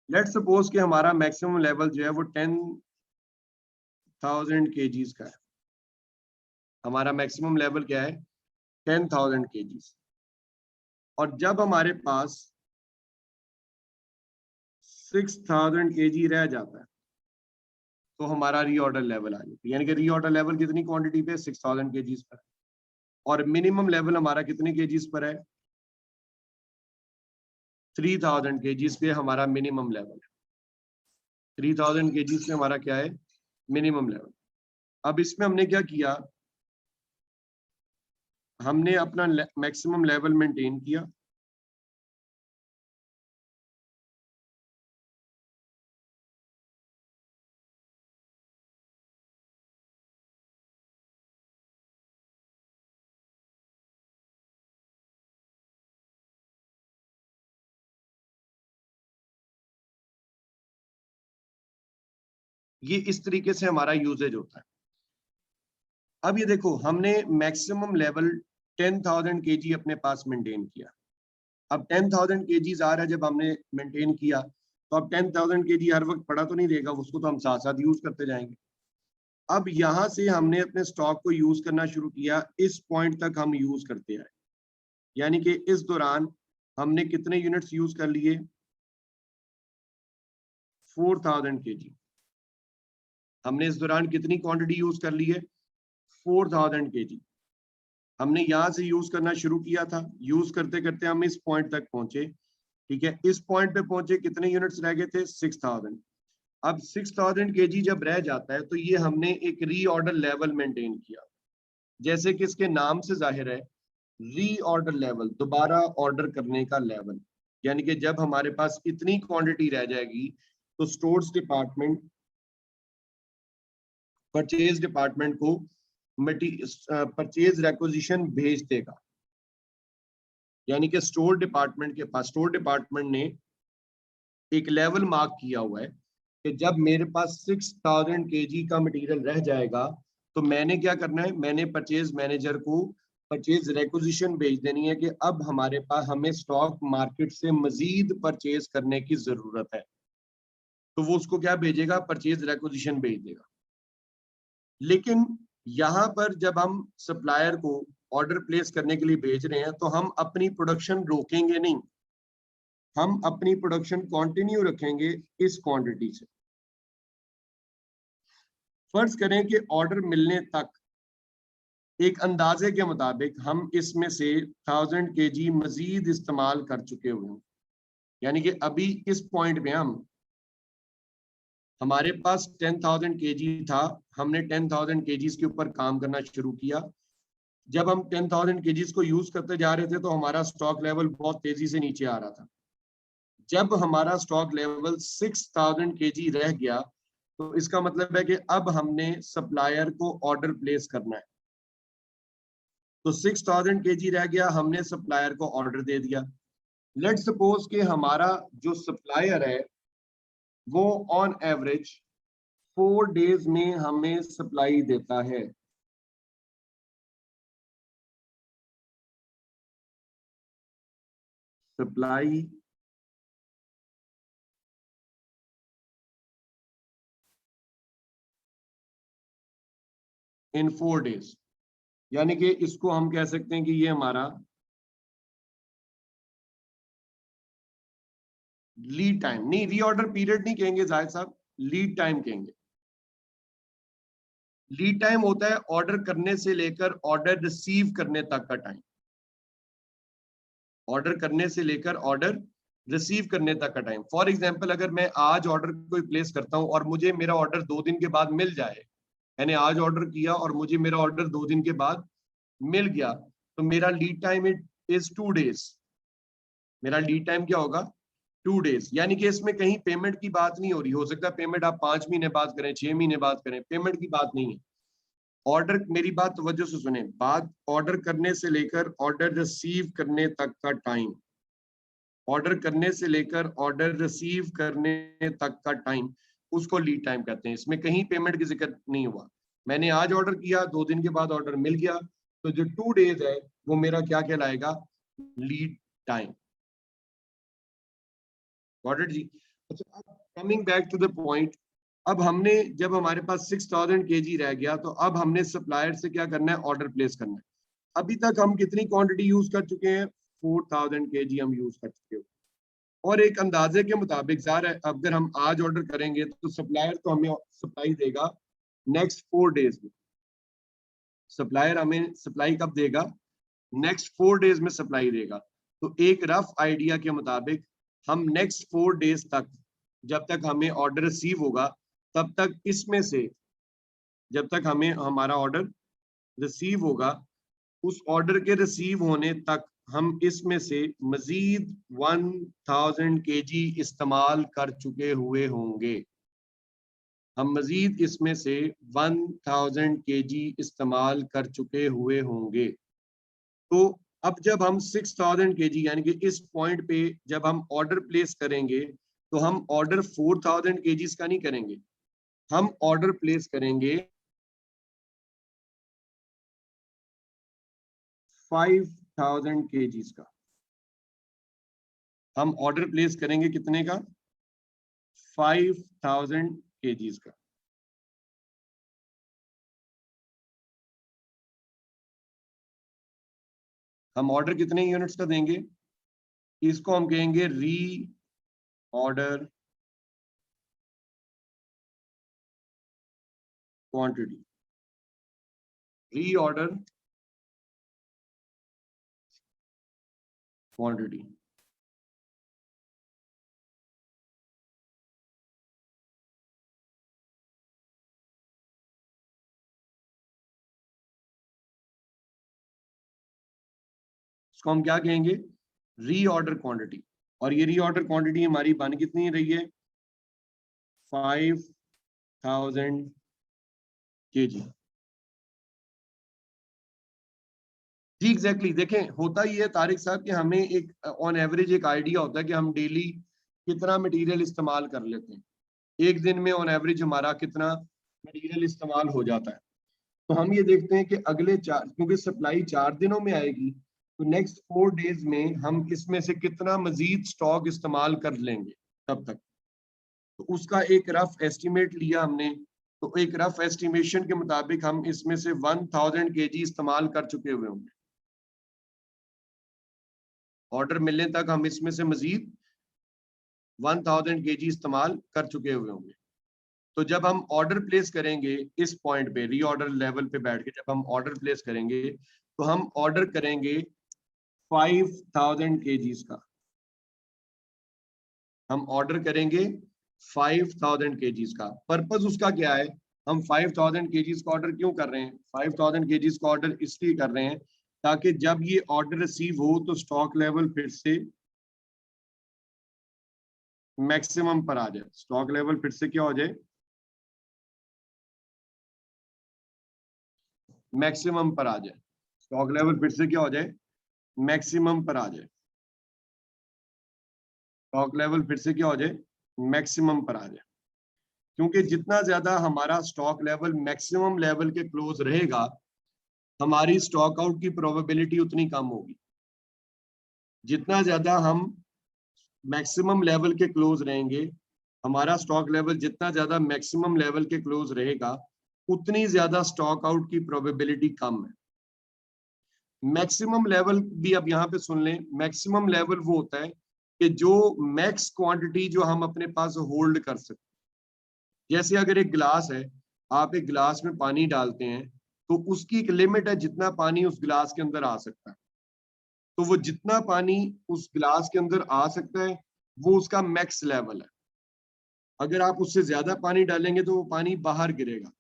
लेट सपोज कि हमारा मैक्सिमम लेवल जो है वो 10,000 kgs का है। हमारा मैक्सिमम लेवल क्या है, 10,000 kgs। और जब हमारे पास 6,000 kg रह जाता है तो हमारा रीऑर्डर लेवल आ जाता है, यानी कि रीऑर्डर लेवल कितनी क्वांटिटी पे, 6000 केजीज पर, और मिनिमम लेवल हमारा कितने केजीज पर है, 3000 केजीज पे हमारा मिनिमम लेवल है। 3000 केजीज पे हमारा क्या है, मिनिमम लेवल। अब इसमें हमने क्या किया, हमने अपना मैक्सिमम लेवल मेंटेन किया, ये इस तरीके से हमारा यूजेज होता है। अब ये देखो, हमने मैक्सिमम लेवल 10,000 केजी अपने पास मेंटेन किया। अब 10,000 केजीज आ रहा है, जब हमने मेंटेन किया तो अब 10,000 केजी हर वक्त पड़ा तो नहीं रहेगा, उसको तो हम साथ साथ यूज करते जाएंगे। अब यहां से हमने अपने स्टॉक को यूज करना शुरू किया, इस पॉइंट तक हम यूज करते आए, यानी कि इस दौरान हमने कितने यूनिट्स यूज कर लिए, 4000 केजी। हमने इस दौरान कितनी क्वांटिटी यूज कर ली है, 4000 केजी। हमने यहां से यूज करना शुरू किया था, यूज करते करते हम इस पॉइंट तक पहुंचे, ठीक है। इस पॉइंट पे पहुंचे, कितने यूनिट्स रह गए थे, 6000। अब 6000 केजी जब रह जाता है तो ये हमने एक रीऑर्डर लेवल मेंटेन किया, जैसे कि इसके नाम से जाहिर है, रीऑर्डर लेवल, दोबारा ऑर्डर करने का लेवल। यानी कि जब हमारे पास इतनी क्वांटिटी रह जाएगी तो स्टोर्स डिपार्टमेंट, परचेज डिपार्टमेंट को परचेज रेक्विजिशन भेज देगा। यानी कि स्टोर डिपार्टमेंट के पास, स्टोर डिपार्टमेंट ने एक लेवल मार्क किया हुआ है कि जब मेरे पास 6000 केजी का मटेरियल रह जाएगा तो मैंने क्या करना है, मैंने परचेज मैनेजर को परचेज रेक्विजिशन भेज देनी है कि अब हमारे पास, हमें स्टॉक मार्केट से मजीद परचेज करने की जरूरत है। तो वो उसको क्या भेजेगा, परचेज रेक्विजिशन भेज देगा। लेकिन यहाँ पर जब हम सप्लायर को ऑर्डर प्लेस करने के लिए भेज रहे हैं तो हम अपनी प्रोडक्शन रोकेंगे नहीं, हम अपनी प्रोडक्शन कंटिन्यू रखेंगे इस क्वांटिटी से। फर्ज करें कि ऑर्डर मिलने तक एक अंदाजे के मुताबिक हम इसमें से 1000 केजी मजीद इस्तेमाल कर चुके हुए हैं, यानी कि अभी इस पॉइंट पे हमारे पास 10,000 केजी था, हमने 10,000 केजीज के ऊपर काम करना शुरू किया। जब हम 10,000 केजीज को यूज करते जा रहे थे तो हमारा स्टॉक लेवल बहुत तेजी से नीचे आ रहा था। जब हमारा स्टॉक लेवल 6000 केजी रह गया तो इसका मतलब है कि अब हमने सप्लायर को ऑर्डर प्लेस करना है। तो 6000 केजी रह गया, हमने सप्लायर को ऑर्डर दे दिया। लेट्स सपोज कि हमारा जो सप्लायर है वो ऑन एवरेज 4 डेज में हमें सप्लाई देता है। सप्लाई इन 4 डेज, यानी कि इसको हम कह सकते हैं कि ये हमारा लीड टाइम, नहीं रीऑर्डर पीरियड नहीं कहेंगे जाहिद साहब, लीड टाइम कहेंगे। लीड टाइम होता है ऑर्डर करने से लेकर ऑर्डर रिसीव करने तक का टाइम। ऑर्डर करने से लेकर ऑर्डर रिसीव करने तक का टाइम। फॉर एग्जांपल, अगर मैं आज ऑर्डर कोई प्लेस करता हूं और मुझे मेरा ऑर्डर 2 दिन के बाद मिल जाए, मैंने आज ऑर्डर किया और मुझे मेरा ऑर्डर 2 दिन के बाद मिल गया, तो मेरा लीड टाइम इज 2 डेज। मेरा लीड टाइम क्या होगा, 2 डेज। यानी कि इसमें कहीं पेमेंट की बात नहीं हो रही, हो सकता है पेमेंट आप 5 महीने बाद करें, 6 महीने बाद करें, पेमेंट की बात नहीं है। ऑर्डर, मेरी बात तवज्जो से सुने, बात ऑर्डर करने से लेकर ऑर्डर रिसीव करने तक का टाइम, ऑर्डर करने से लेकर ऑर्डर रिसीव करने तक का टाइम, उसको लीड टाइम कहते हैं। इसमें कहीं पेमेंट की जिक्र नहीं हुआ। मैंने आज ऑर्डर किया, 2 दिन के बाद ऑर्डर मिल गया, तो जो 2 डेज है वो मेरा क्या कहलाएगा, लीड टाइम। गॉट इट जी। अच्छा, अब coming back to the point, अब हमने, जब हमारे पास 6000 केजी रह गया तो अब हमने सप्लायर से क्या करना है, ऑर्डर प्लेस करना है। अभी तक हम कितनी क्वांटिटी यूज कर चुके हैं, 4000 केजी हम यूज कर चुके हैं। और एक अंदाजे के मुताबिक ज़ाहिर है अगर हम आज ऑर्डर करेंगे तो सप्लायर तो हमें सप्लाई देगा नेक्स्ट 4 डेज में। सप्लायर हमें सप्लाई कब देगा? नेक्स्ट 4 डेज में सप्लाई देगा। तो एक रफ आइडिया के मुताबिक हम नेक्स्ट 4 डेज तक, जब तक हमें ऑर्डर रिसीव होगा, तब तक इसमें से, जब तक हमें हमारा ऑर्डर रिसीव होगा, उस ऑर्डर के रिसीव होने तक हम इसमें से मजीद 1000 केजी इस्तेमाल कर चुके हुए होंगे। हम मजीद इसमें से 1000 केजी इस्तेमाल कर चुके हुए होंगे। तो अब जब हम 6000 केजी यानी कि इस पॉइंट पे जब हम ऑर्डर प्लेस करेंगे तो हम ऑर्डर 4000 केजीज का नहीं करेंगे, हम ऑर्डर प्लेस करेंगे 5000 केजीज का। हम ऑर्डर प्लेस करेंगे कितने का? 5000 केजीज का। हम ऑर्डर कितने यूनिट्स का देंगे? इसको हम कहेंगे री ऑर्डर क्वांटिटी। री ऑर्डर क्वांटिटी। इसको हम क्या कहेंगे? री ऑर्डर क्वांटिटी। और ये री ऑर्डर क्वांटिटी हमारी बन कितनी रही है? 5000 केजी। जी एग्जैक्टली। देखें होता ही है तारिक साहब कि हमें एक ऑन एवरेज एक आइडिया होता है कि हम डेली कितना मटेरियल इस्तेमाल कर लेते हैं। एक दिन में ऑन एवरेज हमारा कितना मटेरियल इस्तेमाल हो जाता है। तो हम ये देखते हैं कि अगले 4, क्योंकि सप्लाई 4 दिनों में आएगी, तो नेक्स्ट 4 डेज में हम इसमें से कितना मजीद स्टॉक इस्तेमाल कर लेंगे तब तक। तो उसका एक रफ एस्टिमेट लिया हमने। तो एक रफ एस्टिमेशन के मुताबिक हम इसमें से 1000 केजी इस्तेमाल कर चुके हुए होंगे। ऑर्डर मिलने तक हम इसमें से मजीद 1000 केजी इस्तेमाल कर चुके हुए होंगे। तो जब हम ऑर्डर प्लेस करेंगे इस पॉइंट पे, री ऑर्डर लेवल पे बैठ के जब हम ऑर्डर प्लेस करेंगे तो हम ऑर्डर करेंगे 5000 केजीज का। हम ऑर्डर करेंगे 5000 केजीज का। पर्पस उसका क्या है? हम 5000 केजीज का ऑर्डर क्यों कर रहे हैं? 5000 केजीज का ऑर्डर इसलिए कर रहे हैं ताकि जब ये ऑर्डर रिसीव हो तो स्टॉक लेवल फिर से मैक्सिमम पर आ जाए। स्टॉक लेवल फिर से क्या हो जाए? मैक्सिमम पर आ जाए। स्टॉक लेवल फिर से क्या हो जाए? मैक्सिमम पर आ जाए। स्टॉक लेवल फिर से क्या हो जाए? मैक्सिमम पर आ जाए। क्योंकि जितना ज्यादा हमारा स्टॉक लेवल मैक्सिमम लेवल के क्लोज रहेगा, हमारी स्टॉक आउट की प्रोबेबिलिटी उतनी कम होगी। जितना ज्यादा हम मैक्सिमम लेवल के क्लोज रहेंगे, हमारा स्टॉक लेवल जितना ज्यादा मैक्सिमम लेवल के क्लोज रहेगा, उतनी ज्यादा स्टॉक आउट की प्रोबेबिलिटी कम है। मैक्सिमम लेवल भी अब यहाँ पे सुन लें। मैक्सिमम लेवल वो होता है कि जो मैक्स क्वांटिटी जो हम अपने पास होल्ड कर सकते। जैसे अगर एक गिलास है, आप एक गिलास में पानी डालते हैं तो उसकी एक लिमिट है जितना पानी उस गिलास के अंदर आ सकता है। तो वो जितना पानी उस गिलास के अंदर आ सकता है वो उसका मैक्स लेवल है। अगर आप उससे ज्यादा पानी डालेंगे तो वो पानी बाहर गिरेगा।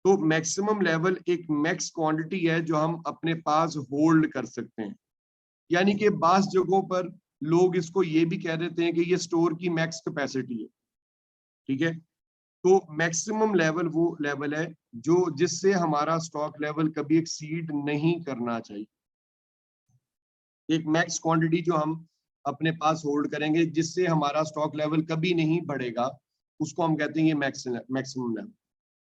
तो मैक्सिमम लेवल एक मैक्स क्वांटिटी है जो हम अपने पास होल्ड कर सकते हैं। यानी कि बास जगहों पर लोग इसको ये भी कह देते हैं कि ये स्टोर की मैक्स कैपेसिटी है। ठीक है। तो मैक्सिमम लेवल वो लेवल है जो जिससे हमारा स्टॉक लेवल कभी एक्सीड नहीं करना चाहिए। एक मैक्स क्वांटिटी जो हम अपने पास होल्ड करेंगे जिससे हमारा स्टॉक लेवल कभी नहीं बढ़ेगा, उसको हम कहते हैं ये मैक्सिमम लेवल।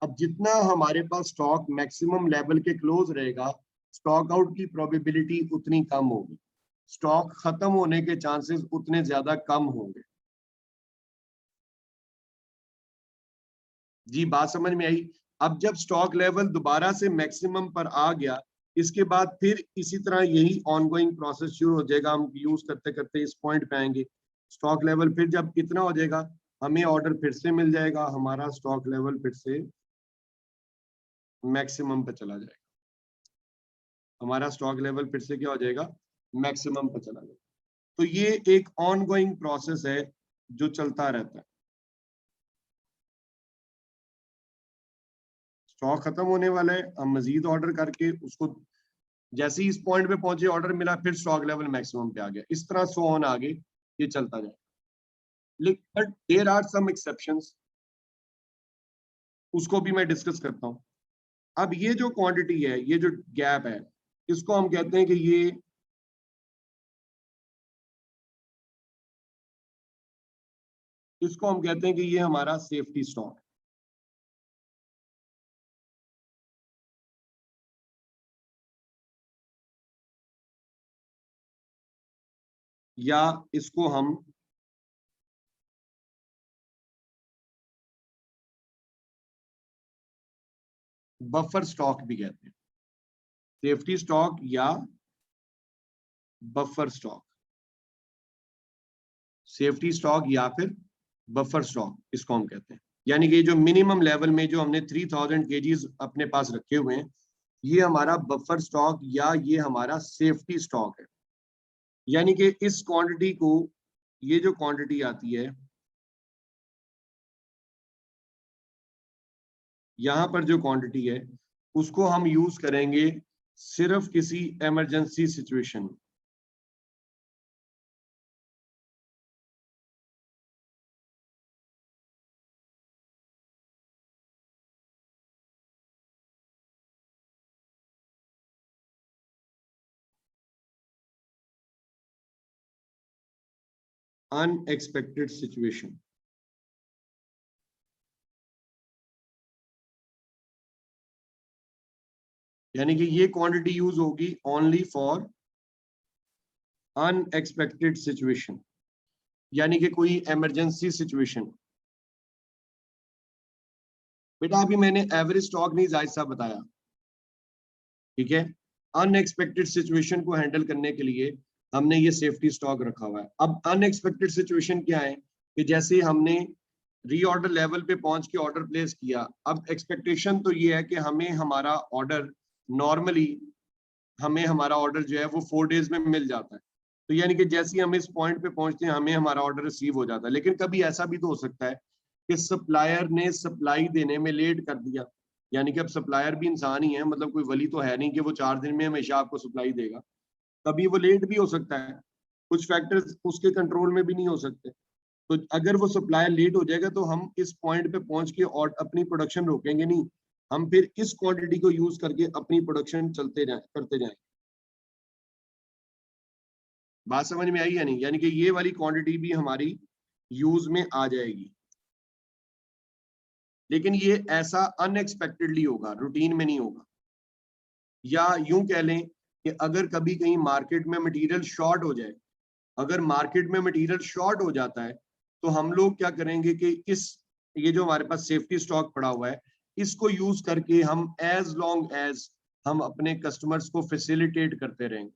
अब जितना हमारे पास स्टॉक मैक्सिमम लेवल के क्लोज रहेगा, स्टॉक आउट की प्रोबेबिलिटी उतनी कम होगी। स्टॉक खत्म होने के चांसेस उतने ज्यादा कम होंगे। जी बात समझ में आई? अब जब स्टॉक लेवल दोबारा से मैक्सिमम पर आ गया इसके बाद फिर इसी तरह यही ऑनगोइंग प्रोसेस शुरू हो जाएगा, हम यूज करते करते इस पॉइंट पे आएंगे। स्टॉक लेवल फिर जब इतना हो जाएगा, हमें ऑर्डर फिर से मिल जाएगा, हमारा स्टॉक लेवल फिर से मैक्सिमम पे चला जाएगा, हमारा स्टॉक लेवल फिर से क्या हो जाएगा, मैक्सिमम पे चला जाएगा। तो ये एक ऑनगोइंग प्रोसेस है जो चलता रहता है। स्टॉक खत्म होने वाला है, हम मजीद ऑर्डर करके उसको जैसे ही इस पॉइंट पे पहुंचे, ऑर्डर मिला, फिर स्टॉक लेवल मैक्सिमम पे आ गया, इस तरह सो ऑन आगे ये चलता जाए। लेकिन but there are some exceptions, उसको भी मैं डिस्कस करता हूं। अब ये जो क्वांटिटी है, ये जो गैप है, इसको हम कहते हैं कि इसको हम कहते हैं कि ये हमारा सेफ्टी स्टॉक है। या इसको हम बफर स्टॉक भी कहते हैं, सेफ्टी स्टॉक या बफर स्टॉक, सेफ्टी स्टॉक या फिर बफर स्टॉक इसको हम कहते हैं। यानी कि जो मिनिमम लेवल में जो हमने 3000 केजीज अपने पास रखे हुए हैं, ये हमारा बफर स्टॉक या ये हमारा सेफ्टी स्टॉक है। यानी कि इस क्वांटिटी को, ये जो क्वांटिटी आती है यहां पर, जो क्वांटिटी है उसको हम यूज करेंगे सिर्फ किसी इमरजेंसी सिचुएशन में। अनएक्सपेक्टेड सिचुएशन, यानी कि ये क्वांटिटी यूज होगी ओनली फॉर अनएक्सपेक्टेड सिचुएशन, यानी कि कोई इमरजेंसी सिचुएशन। बेटा अभी मैंने एवरेज स्टॉक नहीं जायज साहब बताया, ठीक है। अनएक्सपेक्टेड सिचुएशन को हैंडल करने के लिए हमने ये सेफ्टी स्टॉक रखा हुआ है। अब अनएक्सपेक्टेड सिचुएशन क्या है कि जैसे हमने रीऑर्डर लेवल पे पहुंच के ऑर्डर प्लेस किया, अब एक्सपेक्टेशन तो ये है कि हमें हमारा ऑर्डर नॉर्मली, हमें हमारा ऑर्डर जो है वो 4 डेज में मिल जाता है। तो यानी कि जैसे ही हम इस पॉइंट पे पहुंचते हैं, हमें हमारा ऑर्डर रिसीव हो जाता है। लेकिन कभी ऐसा भी तो हो सकता है कि सप्लायर ने सप्लाई देने में लेट कर दिया, यानी कि अब सप्लायर भी इंसान ही है, मतलब कोई वली तो है नहीं कि वो 4 दिन में हमेशा आपको सप्लाई देगा, कभी वो लेट भी हो सकता है, कुछ फैक्टर्स उसके कंट्रोल में भी नहीं हो सकते। तो अगर वो सप्लायर लेट हो जाएगा तो हम इस पॉइंट पे पहुंच के और अपनी प्रोडक्शन रोकेंगे नहीं, हम फिर इस क्वांटिटी को यूज करके अपनी प्रोडक्शन करते जाएं। बात समझ में आई या नहीं? यानी कि ये वाली क्वांटिटी भी हमारी यूज में आ जाएगी, लेकिन ये ऐसा अनएक्सपेक्टेडली होगा, रूटीन में नहीं होगा। या यूं कह लें कि अगर कभी कहीं मार्केट में मटेरियल शॉर्ट हो जाए, अगर मार्केट में मटेरियल शॉर्ट हो जाता है, तो हम लोग क्या करेंगे कि ये जो हमारे पास सेफ्टी स्टॉक पड़ा हुआ है, इसको यूज करके हम एज लॉन्ग एज हम अपने कस्टमर्स को फैसिलिटेट करते रहेंगे,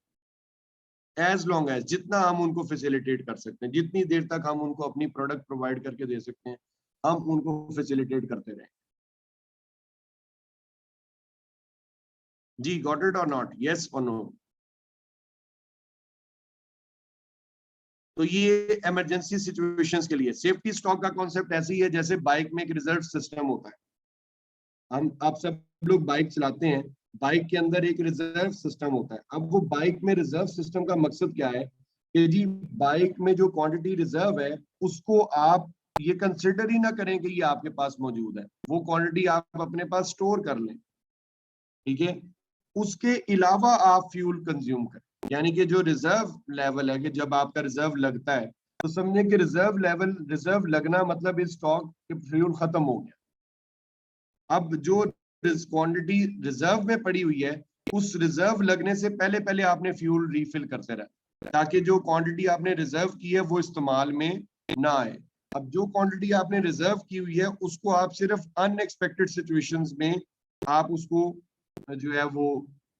एज लॉन्ग एज जितना हम उनको फैसिलिटेट कर सकते हैं, जितनी देर तक हम उनको अपनी प्रोडक्ट प्रोवाइड करके दे सकते हैं, हम उनको फैसिलिटेट करते रहें। जी, गॉट इट और नॉट, यस और नो? तो ये इमरजेंसी सिचुएशंस के लिए सेफ्टी स्टॉक का कॉन्सेप्ट ऐसे ही है जैसे बाइक में एक रिजर्व सिस्टम होता है। हम आप सब लोग बाइक चलाते हैं, बाइक के अंदर एक रिजर्व सिस्टम होता है। अब वो बाइक में रिजर्व सिस्टम का मकसद क्या है कि जी बाइक में जो क्वांटिटी रिजर्व है उसको आप ये कंसिडर ही ना करें कि ये आपके पास मौजूद है, वो क्वांटिटी आप अपने पास स्टोर कर लें, ठीक है। उसके अलावा आप फ्यूल कंज्यूम करें, यानी कि जो रिजर्व लेवल है कि जब आपका रिजर्व लगता है तो समझे कि रिजर्व लेवल, रिजर्व लगना मतलब इस स्टॉक के फ्यूल खत्म हो गया। अब जो क्वांटिटी रिजर्व में पड़ी हुई है, उस रिजर्व लगने से पहले पहले आपने फ्यूल रिफिल करते रहे, ताकि जो क्वांटिटी आपने रिजर्व की है वो इस्तेमाल में ना आए। अब जो क्वांटिटी आपने रिजर्व की हुई है उसको आप सिर्फ अनएक्सपेक्टेड सिचुएशंस में आप उसको जो है वो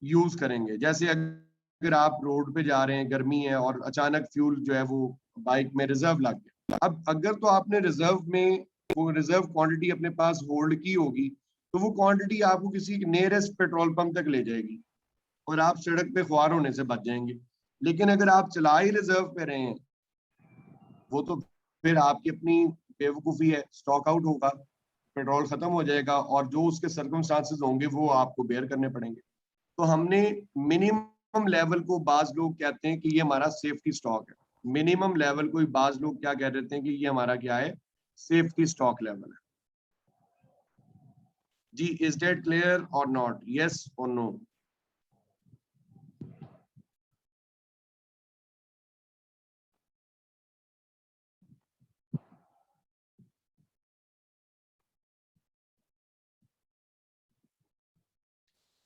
यूज करेंगे। जैसे अगर आप रोड पे जा रहे हैं, गर्मी है और अचानक फ्यूल जो है वो बाइक में रिजर्व लग गया, अब अगर तो आपने रिजर्व में वो रिजर्व क्वांटिटी अपने पास होल्ड की होगी, तो वो क्वांटिटी आपको किसी नियरेस्ट पेट्रोल पंप तक ले जाएगी और आप सड़क पे ख्वार होने से बच जाएंगे। लेकिन अगर आप चला ही रिजर्व पे रहे हैं, वो तो फिर आपकी अपनी बेवकूफ़ी है, स्टॉक आउट होगा, पेट्रोल खत्म हो जाएगा और जो उसके सर्कमस्टांसेस होंगे वो आपको बेयर करने पड़ेंगे। तो हमने मिनिमम लेवल को, बाज लोग कहते हैं कि ये हमारा सेफ्टी स्टॉक है, मिनिमम लेवल को बाज लोग क्या कह देते हैं कि ये हमारा क्या है, सेफ्टी स्टॉक लेवल है। जी, is that clear or not, yes or no?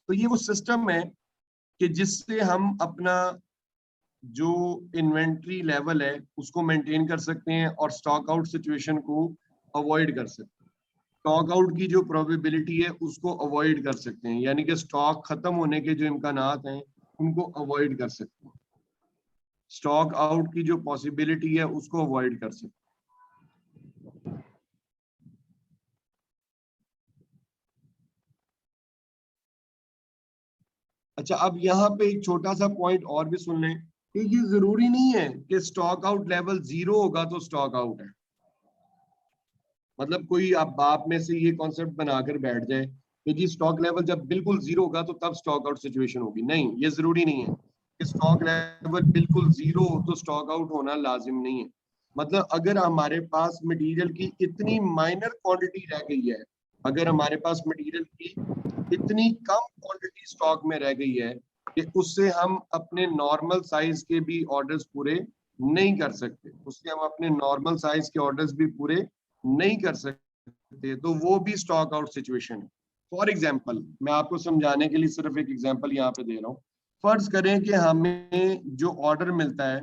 तो ये वो सिस्टम है कि जिससे हम अपना जो इन्वेंट्री लेवल है उसको मेंटेन कर सकते हैं और स्टॉक आउट सिचुएशन को अवॉइड कर सकते हैं। स्टॉक आउट की जो प्रोबेबिलिटी है उसको अवॉइड कर सकते हैं, यानी कि स्टॉक खत्म होने के जो इम्कानात हैं उनको अवॉइड कर सकते हैं, स्टॉक आउट की जो पॉसिबिलिटी है उसको अवॉइड कर सकते हैं। अच्छा, अब यहाँ पे एक छोटा सा पॉइंट और भी सुन लें कि ये जरूरी नहीं है कि स्टॉक आउट लेवल 0 होगा तो स्टॉक आउट है। मतलब कोई आप बाप में से ये कॉन्सेप्ट बनाकर बैठ जाए कि जी स्टॉक लेवल जब बिल्कुल 0 होगा तो तब स्टॉक आउट सिचुएशन होगी, नहीं, ये जरूरी नहीं है कि स्टॉक लेवल बिल्कुल 0 हो तो स्टॉक आउट होना लाजिम नहीं है। मतलब अगर हमारे पास मटेरियल की इतनी माइनर क्वांटिटी रह गई है, अगर हमारे पास मटेरियल की इतनी कम क्वांटिटी स्टॉक में रह गई है कि उससे हम अपने नॉर्मल साइज के भी ऑर्डर्स पूरे नहीं कर सकते, उससे हम अपने नॉर्मल साइज के ऑर्डर्स भी पूरे नहीं कर सकते, तो वो भी स्टॉक आउट सिचुएशन है। फॉर एग्जाम्पल, मैं आपको समझाने के लिए सिर्फ एक एग्जाम्पल यहाँ पे दे रहा हूँ। फर्ज करें कि हमें जो ऑर्डर मिलता है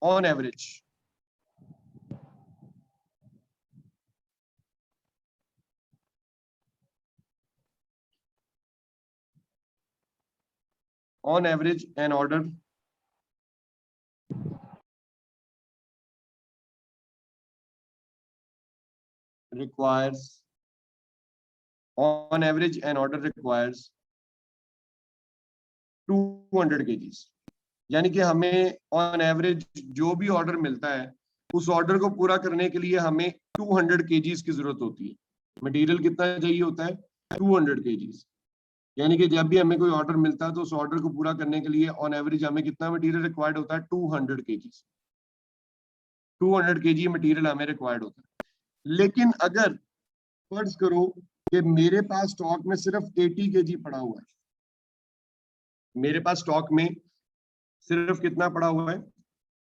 on average, on average an order requires on average an order requires 200 kgs, यानी कि हमें ऑन एवरेज जो भी ऑर्डर मिलता है उस ऑर्डर को पूरा करने के लिए हमें 200 kgs की जरूरत होती है। मटेरियल कितना चाहिए होता है, 200 kgs। यानी कि जब भी हमें कोई ऑर्डर मिलता है तो उस ऑर्डर को पूरा करने के लिए ऑन एवरेज हमें कितना मटेरियल रिक्वायर्ड होता है, 200 kgs। 200 kg मटेरियल हमें रिक्वायर्ड होता है। लेकिन अगर फर्ज करो कि मेरे पास स्टॉक में सिर्फ 80 kg पड़ा हुआ है, मेरे पास स्टॉक में सिर्फ कितना पड़ा हुआ है,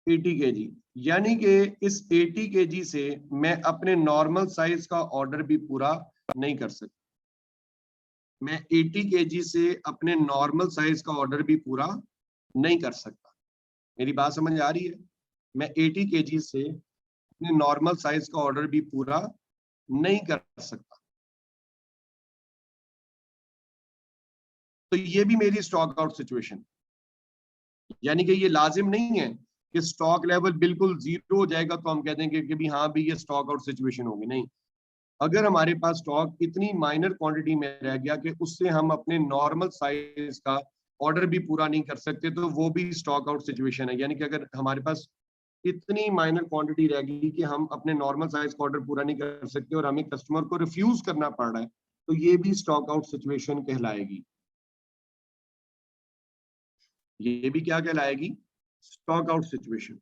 80 kg, यानी कि इस 80 kg से मैं अपने नॉर्मल साइज का ऑर्डर भी पूरा नहीं कर सकता। मैं 80 kg से अपने नॉर्मल साइज का ऑर्डर भी पूरा नहीं कर सकता। मेरी बात समझ आ रही है? मैं 80 kg से अपने नॉर्मल साइज का ऑर्डर भी पूरा नहीं कर सकता। तो ये भी मेरी स्टॉक आउट सिचुएशन, यानी कि ये लाजिम नहीं है कि स्टॉक लेवल बिल्कुल 0 हो जाएगा तो हम कह देंगे कि भी हाँ भी ये स्टॉक आउट सिचुएशन होगी, नहीं। अगर हमारे पास स्टॉक इतनी माइनर क्वांटिटी में रह गया कि उससे हम अपने नॉर्मल साइज का ऑर्डर भी पूरा नहीं कर सकते, तो वो भी स्टॉक आउट सिचुएशन है। यानी कि अगर हमारे पास इतनी माइनर क्वांटिटी रह गई कि हम अपने नॉर्मल साइज का ऑर्डर पूरा नहीं कर सकते और हमें कस्टमर को रिफ्यूज करना पड़ रहा है, तो ये भी स्टॉक आउट सिचुएशन कहलाएगी। ये भी क्या कहलाएगी, स्टॉक आउट सिचुएशन।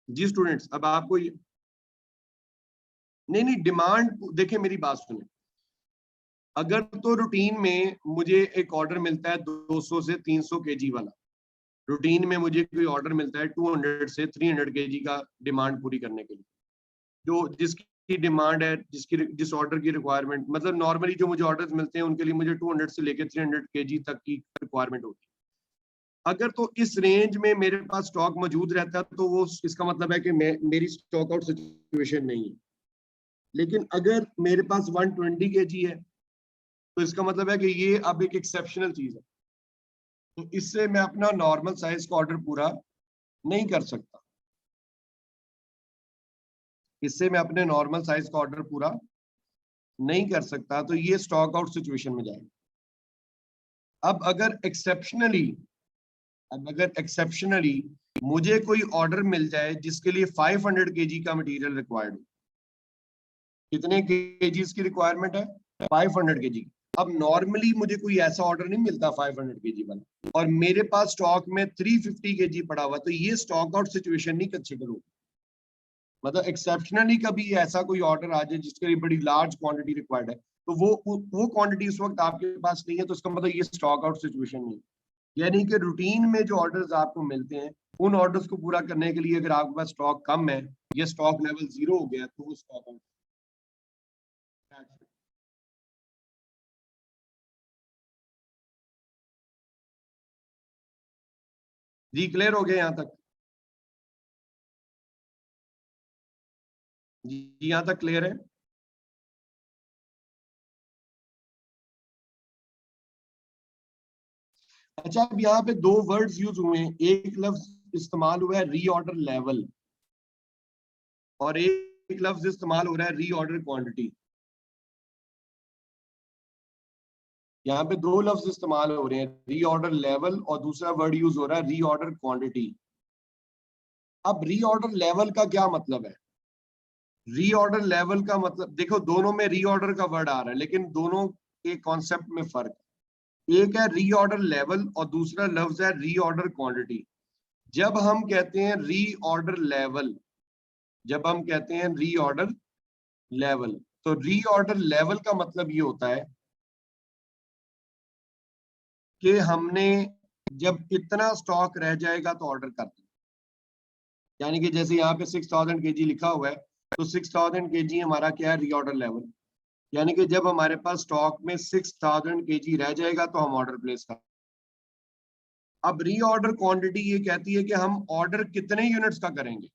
जी स्टूडेंट्स, अब आपको ये नहीं नहीं डिमांड देखिए, मेरी बात सुने। अगर तो रूटीन में मुझे एक ऑर्डर मिलता है 200 से 300 केजी वाला, रूटीन में मुझे कोई ऑर्डर मिलता है 200 से 300 केजी का डिमांड पूरी करने के लिए, जो जिसकी डिमांड है, जिस ऑर्डर की रिक्वायरमेंट, मतलब नॉर्मली जो मुझे ऑर्डर्स मिलते हैं उनके लिए मुझे 200 से लेकर 300 केजी तक की रिक्वायरमेंट होती है। अगर तो इस रेंज में मेरे पास स्टॉक मौजूद रहता है तो वो इसका मतलब है कि मेरी स्टॉक आउट सिचुएशन नहीं है। लेकिन अगर मेरे पास 120 kg है तो इसका मतलब है कि ये अब एक एक्सेप्शनल चीज है, तो इससे मैं अपना नॉर्मल साइज का ऑर्डर पूरा नहीं कर सकता। इससे मैं अपने नॉर्मल साइज का ऑर्डर पूरा नहीं कर सकता, तो ये स्टॉक आउट सिचुएशन में जाएगा। अब अगर एक्सेप्शनली मुझे कोई ऑर्डर मिल जाए जिसके लिए 500 kg का मटेरियल रिक्वायर्ड हो। कितने केजीज की रिक्वायरमेंट है? 500 kg। अब नॉर्मली मुझे कोई ऐसा ऑर्डर नहीं मिलता 500 kg वाला, और मेरे पास स्टॉक में 350 kg पड़ा हुआ, तो ये स्टॉक आउट सिचुएशन नहीं कंसीडर होगी। मतलब एक्सेप्शनली कभी ऐसा कोई ऑर्डर आ जाए जिसके लिए बड़ी लार्ज क्वांटिटी रिक्वायर्ड है, तो वो क्वांटिटी उस वक्त आपके पास नहीं है, तो इसका मतलब ये स्टॉक आउट सिचुएशन नहीं। यानी कि रूटीन में जो ऑर्डर्स आपको मिलते हैं, उन ऑर्डर्स को पूरा करने के लिए अगर आपके पास स्टॉक कम है, ये स्टॉक लेवल 0 हो गया, तो वो स्टॉक आउट। जी क्लियर हो गया यहाँ तक? जी यहाँ तक क्लियर है? अच्छा, अब यहाँ पे दो वर्ड्स यूज हुए हैं। एक लफ्ज इस्तेमाल हुआ है रीऑर्डर लेवल, और एक लफ्ज इस्तेमाल हो रहा है रीऑर्डर क्वांटिटी। यहाँ पे दो लफ्ज इस्तेमाल हो रहे हैं, रीऑर्डर लेवल और दूसरा वर्ड यूज हो रहा है रीऑर्डर क्वांटिटी। अब रीऑर्डर लेवल का क्या मतलब है? रीऑर्डर लेवल का मतलब, देखो दोनों में रीऑर्डर का वर्ड आ रहा है, लेकिन दोनों के कॉन्सेप्ट में फर्क है। एक है रीऑर्डर लेवल और दूसरा लफ्ज है रीऑर्डर क्वांटिटी। जब हम कहते हैं रीऑर्डर लेवल, जब हम कहते हैं रीऑर्डर लेवल, तो रीऑर्डर लेवल का मतलब ये होता है कि हमने जब इतना स्टॉक रह जाएगा तो ऑर्डर कर दें। यानी कि जैसे यहाँ पे 6000 kg लिखा हुआ है, तो 6000 kg हमारा क्या है? Reorder level. यानी कि जब हमारे पास स्टॉक में 6000 kg रह जाएगा तो हम ऑर्डर प्लेस कर। अब रीऑर्डर क्वांटिटी ये कहती है कि हम ऑर्डर कितने यूनिट्स का करेंगे,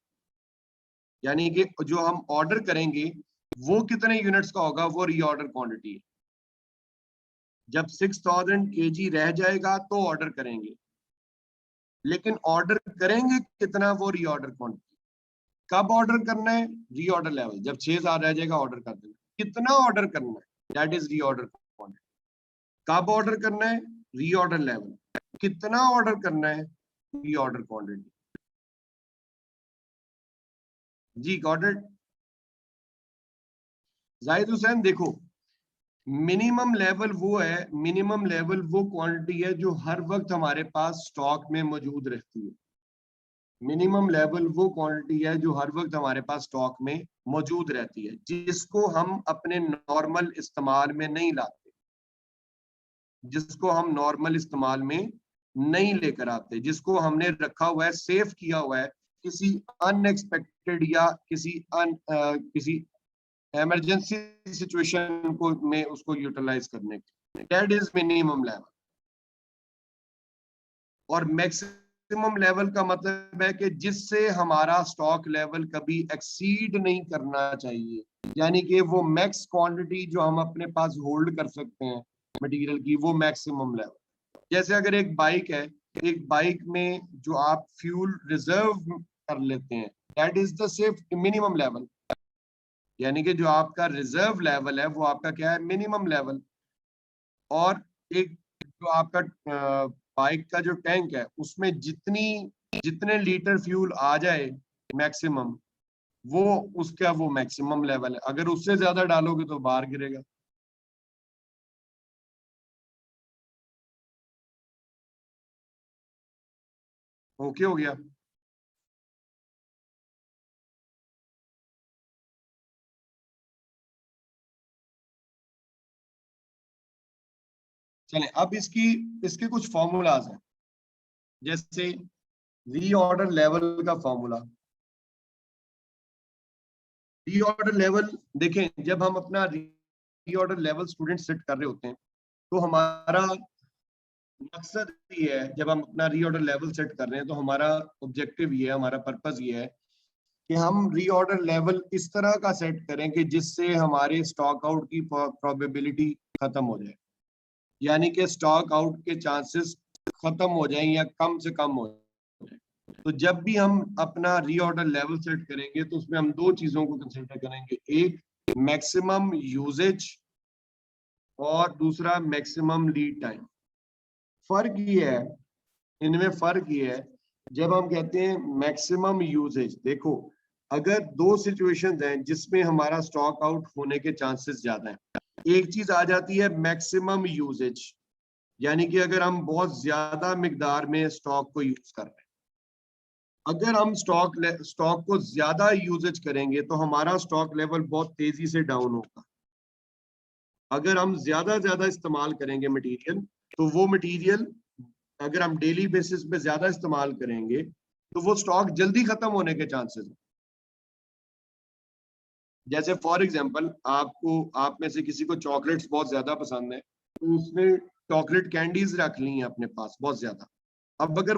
यानी कि जो हम ऑर्डर करेंगे वो कितने यूनिट्स का होगा, वो रीऑर्डर क्वांटिटी है। जब 6000 kg रह जाएगा तो ऑर्डर करेंगे, लेकिन ऑर्डर करेंगे कितना, वो रीऑर्डर क्वांटिटी। कब ऑर्डर करना है? Reorder level. जब 6000 रह जाएगा ऑर्डर कर देना। कितना ऑर्डर करना है? That is reorder quantity. कब ऑर्डर करना है? Reorder level. कितना ऑर्डर करना है? Reorder quantity. जी गॉट इट? जाहिद हुसैन देखो, मिनिमम लेवल वो है, मिनिमम लेवल वो क्वांटिटी है जो हर वक्त हमारे पास स्टॉक में मौजूद रहती है। मिनिमम लेवल वो क्वांटिटी है जो हर वक्त हमारे पास स्टॉक में मौजूद रहती है, जिसको हम अपने नॉर्मल इस्तेमाल में नहीं लाते, जिसको हम नॉर्मल इस्तेमाल में नहीं लेकर आते, जिसको हमने रखा हुआ है, सेव किया हुआ है किसी अनएक्सपेक्टेड या किसी इमरजेंसी सिचुएशन को में उसको यूटिलाइज करने के। That is minimum level. और मैक्सिमम लेवल का मतलब है कि जिससे हमारा स्टॉक लेवल कभी एक्सीड नहीं करना चाहिए, यानी कि वो मैक्स क्वांटिटी जो हम अपने पास होल्ड कर सकते हैं मटेरियल की, वो मैक्सिमम लेवल। जैसे अगर एक बाइक है, एक बाइक में जो आप फ्यूल रिजर्व कर लेते हैं, that is the safe minimum level. यानी कि जो आपका रिजर्व लेवल है वो आपका क्या है? Minimum level. और एक जो आपका बाइक का जो टैंक है, उसमें जितने लीटर फ्यूल आ जाए मैक्सिमम, वो उसका वो मैक्सिमम लेवल है। अगर उससे ज्यादा डालोगे तो बाहर गिरेगा। ओके हो गया? चलें, अब इसके कुछ फॉर्मूलाज हैं। जैसे रीऑर्डर लेवल का फॉर्मूला। रीऑर्डर लेवल देखें, जब हम अपना रीऑर्डर लेवल स्टूडेंट सेट कर रहे होते हैं, तो हमारा मकसद ये है, जब हम अपना रीऑर्डर लेवल सेट कर रहे हैं तो हमारा ऑब्जेक्टिव ये है, हमारा पर्पस ये है कि हम रीऑर्डर लेवल इस तरह का सेट करें कि जिससे हमारे स्टॉक आउट की प्रोबेबिलिटी खत्म हो जाए, यानी कि स्टॉक आउट के चांसेस खत्म हो जाएं या कम से कम हो जाए। तो जब भी हम अपना रीऑर्डर लेवल सेट करेंगे तो उसमें हम दो चीजों को कंसिडर करेंगे, एक मैक्सिमम यूजेज और दूसरा मैक्सिमम लीड टाइम। फर्क ये है, इनमें फर्क ये है, जब हम कहते हैं मैक्सिमम यूजेज, देखो अगर दो सिचुएशंस हैं जिसमें हमारा स्टॉक आउट होने के चांसेस ज्यादा हैं, एक चीज आ जाती है मैक्सिमम यूजेज, यानी कि अगर हम बहुत ज्यादा मिकदार में स्टॉक को यूज कर रहे हैं, अगर हम स्टॉक को ज्यादा यूजेज करेंगे तो हमारा स्टॉक लेवल बहुत तेजी से डाउन होगा। अगर हम ज्यादा इस्तेमाल करेंगे मटेरियल, तो वो मटेरियल अगर हम डेली बेसिस पे ज्यादा इस्तेमाल करेंगे तो वो स्टॉक जल्दी खत्म होने के चांसेस हैं। जैसे फॉर एग्जांपल, आपको, आप में से किसी को चॉकलेट्स बहुत ज्यादा पसंद है, तो उसने चॉकलेट कैंडीज रख ली हैं अपने पास बहुत ज्यादा। अब अगर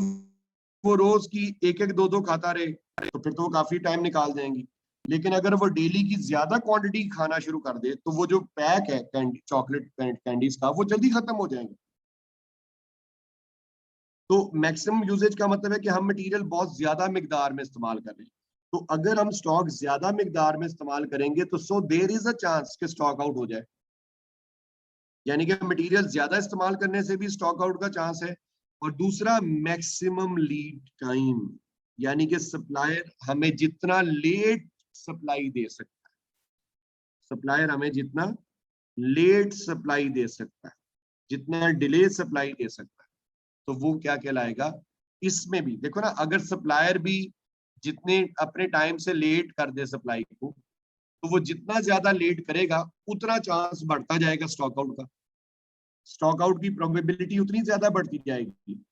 वो रोज की एक एक दो दो खाता रहे तो फिर तो वो काफी टाइम निकाल देंगी। लेकिन अगर वो डेली की ज्यादा क्वांटिटी खाना शुरू कर दे तो वो जो पैक है चॉकलेट कैंडीज का, वो जल्दी खत्म हो जाएंगे। तो मैक्सिमम यूजेज का मतलब है कि हम मटेरियल बहुत ज्यादा मिकदार में इस्तेमाल कर रहे हैं। तो अगर हम स्टॉक ज्यादा मिकदार में इस्तेमाल करेंगे तो so there is a chance कि स्टॉक आउट हो जाए, यानी कि मटेरियल ज्यादा इस्तेमाल करने से भी स्टॉक आउट का चांस है। और दूसरा मैक्सिमम लीड टाइम, यानी कि सप्लायर हमें जितना लेट सप्लाई दे सकता है, सप्लायर हमें जितना लेट सप्लाई दे सकता है, जितना डिले सप्लाई दे सकता है, तो वो क्या कहलाएगा। इसमें भी देखो ना, अगर सप्लायर भी जितने अपने टाइम से लेट कर दे सप्लाई को, तो वो जितना ज्यादा लेट करेगा उतना चांस बढ़ता जाएगा स्टॉक आउट का, स्टॉक आउट की प्रोबेबिलिटी उतनी ज्यादा बढ़ती जाएगी।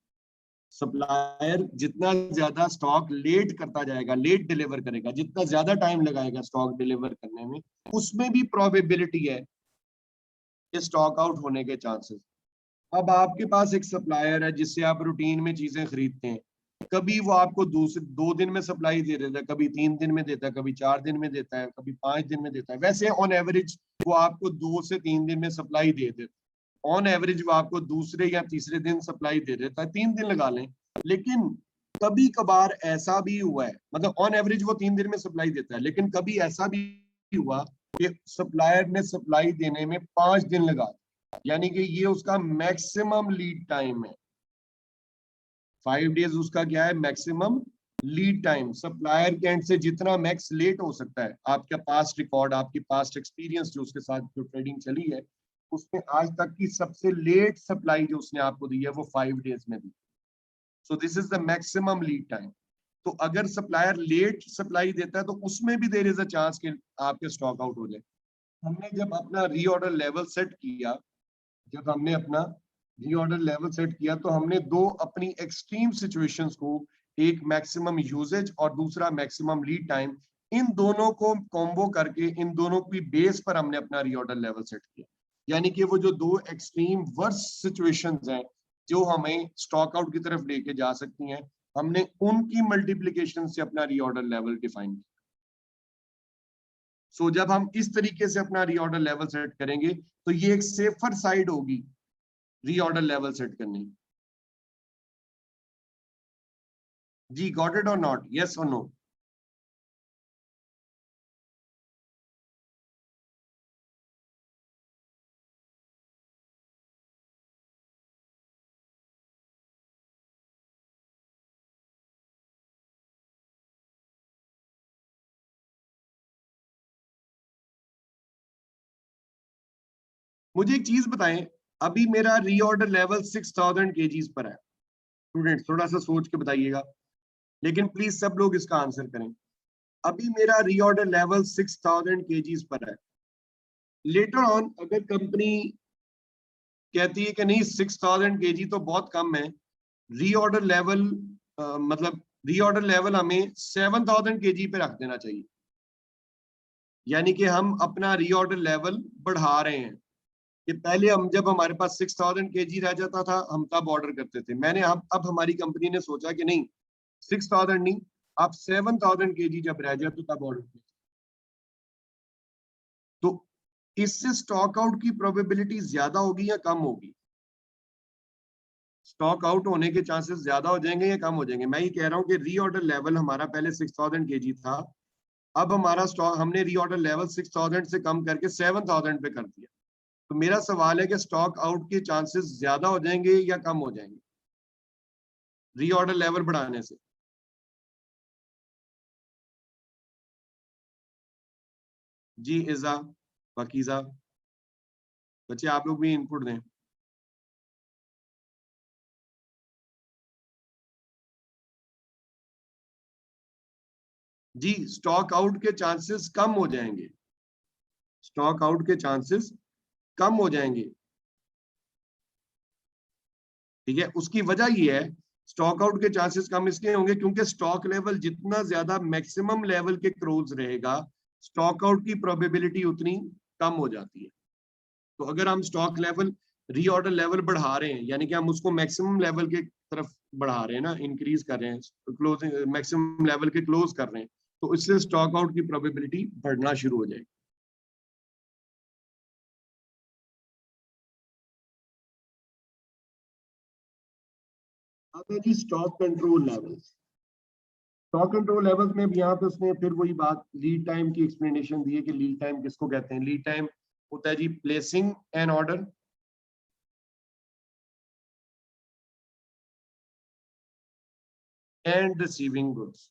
सप्लायर जितना ज्यादा स्टॉक लेट करता जाएगा, लेट डिलीवर करेगा, जितना ज्यादा टाइम लगाएगा स्टॉक डिलीवर करने में, उसमें भी प्रोबेबिलिटी है कि स्टॉक आउट होने के चांसेस। अब आपके पास एक सप्लायर है जिससे आप रूटीन में चीजें खरीदते हैं, कभी वो आपको दूसरे 2 दिन में सप्लाई दे देता है, कभी 3 दिन में देता है, कभी 4 दिन में देता है, कभी 5 दिन में देता है। वैसे ऑन एवरेज वो आपको 2 से 3 दिन में सप्लाई दे देता है, ऑन एवरेज वो आपको दूसरे या तीसरे दिन सप्लाई दे देता है, 3 दिन लगा लें। लेकिन कभी कभार ऐसा भी हुआ है, मतलब ऑन एवरेज वो 3 दिन में सप्लाई देता है, लेकिन कभी ऐसा भी हुआ कि सप्लायर ने सप्लाई देने में 5 दिन लगा, यानी कि ये उसका मैक्सिमम लीड टाइम है। 5 डेज उसका क्या है, मैक्सिमम लीड टाइम। सप्लायर के एंड से जितना मैक्स लेट हो सकता है, आपका पास्ट रिकॉर्ड, आपकी पास्ट एक्सपीरियंस जो उसके साथ जो ट्रेडिंग चली है, उसमें आज तक की सबसे लेट सप्लाई जो उसने आपको दी है वो 5 डेज में दी। So this is the maximum lead time. तो अगर सप्लायर लेट सप्लाई देता है तो उसमें भी देयर इज अ चांस कि आपके स्टॉक आउट हो जाए। हमने जब अपना रीऑर्डर लेवल सेट किया, जब हमने अपना रीऑर्डर लेवल सेट किया, तो हमने दो अपनी एक्सट्रीम सिचुएशंस को, एक मैक्सिमम यूजेज और दूसरा मैक्सिमम लीड टाइम, इन दोनों को कॉम्बो करके इन दोनों की बेस पर हमने अपना रीऑर्डर लेवल सेट किया। यानी कि वो जो दो एक्सट्रीम वर्स्ट सिचुएशंस हैं जो हमें स्टॉक आउट की तरफ लेके जा सकती हैं, हमने उनकी मल्टीप्लीकेशन से अपना रीऑर्डर लेवल डिफाइन किया। सो जब हम इस तरीके से अपना रीऑर्डर लेवल सेट करेंगे तो ये एक सेफर साइड होगी रीऑर्डर लेवल सेट करने। जी, गॉट इट और नॉट, यस और नो? मुझे एक चीज बताएं, अभी मेरा रीऑर्डर लेवल 6000 kgs पर है। स्टूडेंट थोड़ा सा सोच के बताइएगा, लेकिन प्लीज सब लोग इसका आंसर करें। अभी मेरा रीऑर्डर लेवल 6000 kgs पर है। लेटर ऑन अगर कंपनी कहती है कि नहीं 6000 kg तो बहुत कम है, रीऑर्डर लेवल मतलब रीऑर्डर लेवल हमें 7000 kg पे रख देना चाहिए, यानी कि हम अपना रीऑर्डर लेवल बढ़ा रहे हैं। कि पहले हम जब हमारे पास 6000 kg रह जाता था हम तब ऑर्डर करते थे। मैंने अब हमारी कंपनी ने सोचा कि नहीं, 6000 नहीं, आप 7000 kg जब रह जाए तो तब ऑर्डर करें। तो इससे स्टॉक आउट की प्रोबेबिलिटी ज्यादा होगी या कम होगी? स्टॉक आउट होने के चांसेस ज्यादा हो जाएंगे या कम हो जाएंगे? मैं ये कह रहा हूं कि रीऑर्डर लेवल हमारा पहले 6000 kg था, अब हमारा स्टॉक हमने रीऑर्डर लेवल 6000 से कम करके 7000 पे कर दिया। तो मेरा सवाल है कि स्टॉक आउट के चांसेस ज्यादा हो जाएंगे या कम हो जाएंगे रीऑर्डर लेवल बढ़ाने से? जी इजा, वकीजा, बच्चे आप लोग भी इनपुट दें। जी, स्टॉक आउट के चांसेस कम हो जाएंगे, स्टॉक आउट के चांसेस कम हो जाएंगे। ठीक है, उसकी वजह ये है, स्टॉक आउट के चांसेस कम इसलिए होंगे क्योंकि स्टॉक लेवल जितना ज्यादा मैक्सिमम लेवल के क्लोज रहेगा, स्टॉक आउट की प्रोबेबिलिटी उतनी कम हो जाती है। तो अगर हम स्टॉक लेवल रीऑर्डर लेवल बढ़ा रहे हैं, यानी कि हम उसको मैक्सिमम लेवल के तरफ बढ़ा रहे हैं ना, इंक्रीज कर रहे हैं, क्लोजिंग मैक्सिमम लेवल के क्लोज कर रहे हैं, तो इससे स्टॉक आउट की प्रोबेबिलिटी बढ़ना शुरू हो जाएगी। अब है जी stock control levels. Stock control levels में भी यहाँ पे उसने फिर वही बात लीड टाइम की एक्सप्लेनेशन दी है कि लीड टाइम किसको कहते हैं। लीड टाइम होता है जी placing an order and receiving goods.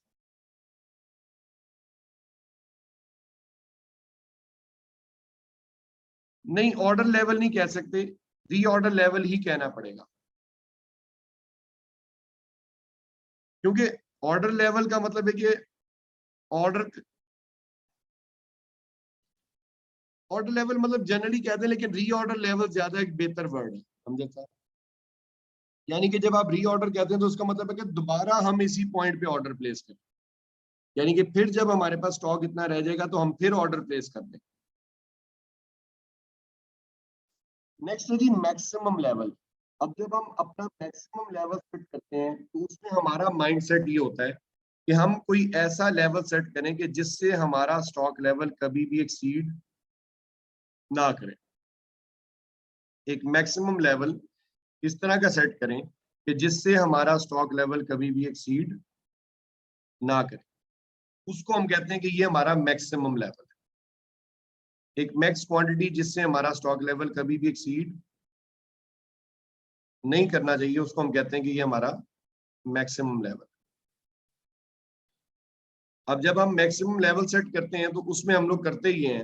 नहीं, ऑर्डर लेवल नहीं कह सकते, री ऑर्डर लेवल ही कहना पड़ेगा, क्योंकि ऑर्डर लेवल का मतलब है कि ऑर्डर ऑर्डर लेवल मतलब जनरली कहते हैं, लेकिन री ऑर्डर लेवल ज्यादा एक बेहतर वर्ड है, समझे सर? यानी कि जब आप री ऑर्डर कहते हैं तो उसका मतलब है कि दोबारा हम इसी पॉइंट पे ऑर्डर प्लेस करें, यानी कि फिर जब हमारे पास स्टॉक इतना रह जाएगा तो हम फिर ऑर्डर प्लेस कर दें। नेक्स्ट है जी मैक्सिमम लेवल। अब जब हम अपना मैक्सिमम लेवल सेट करते हैं तो उसमें हमारा माइंडसेट ये होता है कि हम कोई ऐसा लेवल सेट करें कि जिससे हमारा स्टॉक लेवल कभी भी एक्सीड ना करे। एक मैक्सिमम लेवल इस तरह का सेट करें कि जिससे हमारा स्टॉक लेवल कभी भी एक्सीड ना करे, उसको हम कहते हैं कि ये हमारा मैक्सिमम लेवल है। एक मैक्स क्वांटिटी जिससे हमारा स्टॉक लेवल कभी भी एक्सीड नहीं करना चाहिए, उसको हम कहते हैं कि ये हमारा मैक्सिमम लेवल। अब जब हम मैक्सिमम लेवल सेट करते हैं तो उसमें हम लोग करते ही हैं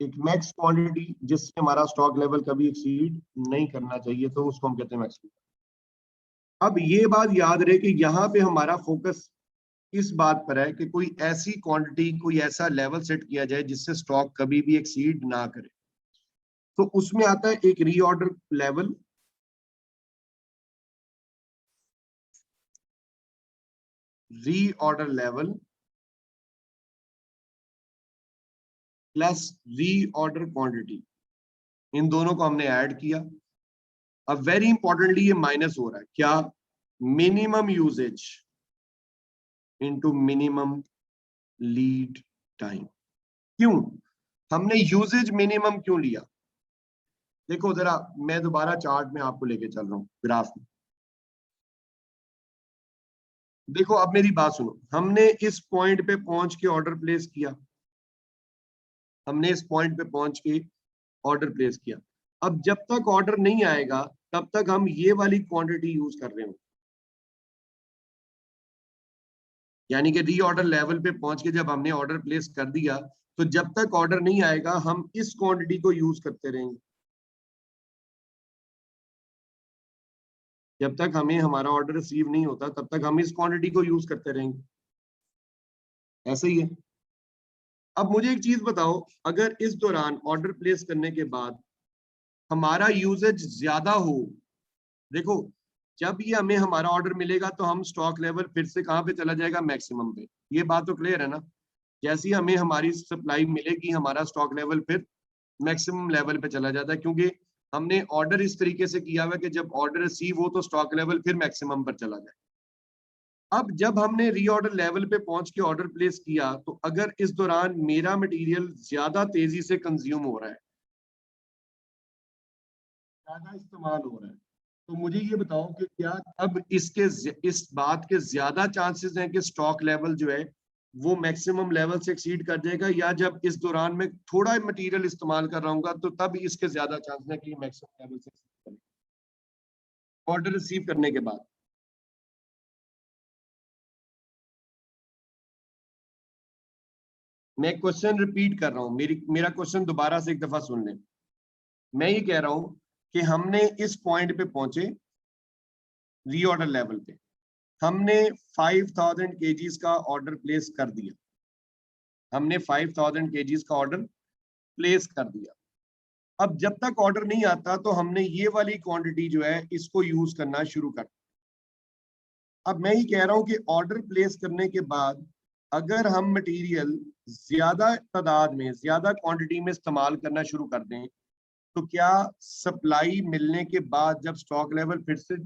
एक मैक्स क्वांटिटी जिससे हमारा स्टॉक लेवल कभी एक्सीड नहीं करना चाहिए, तो उसको हम कहते हैं मैक्सिमम। अब ये बात याद रहे कि यहाँ पे हमारा फोकस इस बात पर है कि कोई ऐसी क्वांटिटी, कोई ऐसा लेवल सेट किया जाए जिससे स्टॉक कभी भी एक्सीड ना करे। तो उसमें आता है एक reorder level, reorder level plus reorder quantity, इन दोनों को हमने ऐड किया। अब वेरी इंपॉर्टेंटली ये माइनस हो रहा है, क्या? Minimum usage into minimum lead time. क्यों हमने यूजेज मिनिमम क्यों लिया? देखो जरा, मैं दोबारा चार्ट में आपको लेके चल रहा हूँ, ग्राफ में देखो। अब मेरी बात सुनो, हमने इस पॉइंट पे पहुंच के ऑर्डर प्लेस किया, हमने इस पॉइंट पे पहुंच के ऑर्डर प्लेस किया। अब जब तक ऑर्डर नहीं आएगा तब तक हम ये वाली क्वांटिटी यूज कर रहे हो, यानी कि री ऑर्डर लेवल पे पहुंच के जब हमने ऑर्डर प्लेस कर दिया तो जब तक ऑर्डर नहीं आएगा हम इस क्वांटिटी को यूज करते रहेंगे, जब तक हमें हमारा ऑर्डर रिसीव नहीं होता तब तक हम इस क्वांटिटी को यूज करते रहेंगे। ऐसे ही है। अब मुझे एक चीज बताओ, अगर इस दौरान ऑर्डर प्लेस करने के बाद हमारा यूजेज ज्यादा हो, देखो जब ये हमें हमारा ऑर्डर मिलेगा तो हम स्टॉक लेवल फिर से कहां पे चला जाएगा? मैक्सिमम पे। ये बात तो क्लियर है ना? जैसे ही हमें हमारी सप्लाई मिलेगी, हमारा स्टॉक लेवल फिर मैक्सिमम लेवल पे चला जाता है, क्योंकि हमने ऑर्डर इस तरीके से किया हुआ कि जब ऑर्डर रिसीव हो तो स्टॉक लेवल फिर मैक्सिमम पर चला जाए। अब जब हमने रीऑर्डर लेवल पे पहुंच के ऑर्डर प्लेस किया, तो अगर इस दौरान मेरा मटेरियल ज्यादा तेजी से कंज्यूम हो रहा है, ज्यादा इस्तेमाल हो रहा है, तो मुझे ये बताओ कि क्या अब इस बात के ज्यादा चांसेस हैं कि स्टॉक लेवल जो है वो मैक्सिमम लेवल से एक्सीड कर जाएगा, या जब इस दौरान मैं थोड़ा मटेरियल इस्तेमाल कर रहा हूँ तो तब इसके ज्यादा चांसेस हैं कि मैक्सिमम लेवल से एक्सीड करेगा ऑर्डर रिसीव करने के बाद? मैं क्वेश्चन रिपीट कर रहा हूँ, मेरा क्वेश्चन दोबारा से एक दफा सुन लें। मैं ये कह रहा हूं कि हमने इस पॉइंट पे पहुंचे, रीऑर्डर लेवल पे हमने 5000 केजीज का ऑर्डर प्लेस कर दिया, हमने 5000 केजीज का ऑर्डर प्लेस कर दिया। अब जब तक ऑर्डर नहीं आता तो हमने ये वाली क्वांटिटी जो है इसको यूज करना शुरू कर। अब मैं ये कह रहा हूं कि ऑर्डर प्लेस करने के बाद अगर हम मटेरियल ज्यादा तादाद में, ज्यादा क्वांटिटी में इस्तेमाल करना शुरू कर दें, तो क्या सप्लाई मिलने के बाद जब स्टॉक लेवल फिर से,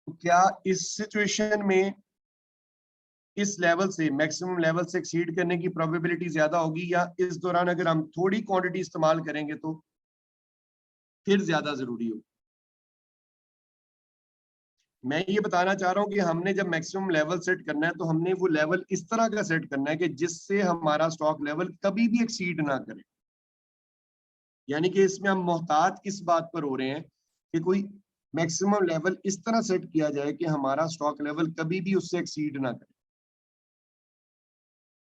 तो क्या इस सिचुएशन में इस लेवल से, मैक्सिमम लेवल से एक्सीड करने की प्रोबेबिलिटी ज्यादा होगी, या इस दौरान अगर हम थोड़ी क्वांटिटी इस्तेमाल करेंगे तो फिर ज्यादा जरूरी हो? मैं ये बताना चाह रहा हूं कि हमने जब मैक्सिमम लेवल सेट करना है तो हमने वो लेवल इस तरह का सेट करना है कि जिससे हमारा स्टॉक लेवल कभी भी एक्सीड ना करे। यानी कि इसमें हम मोहतात किस बात पर हो रहे हैं कि कोई मैक्सिमम लेवल इस तरह सेट किया जाए कि हमारा स्टॉक लेवल कभी भी उससे एक्सीड ना करे,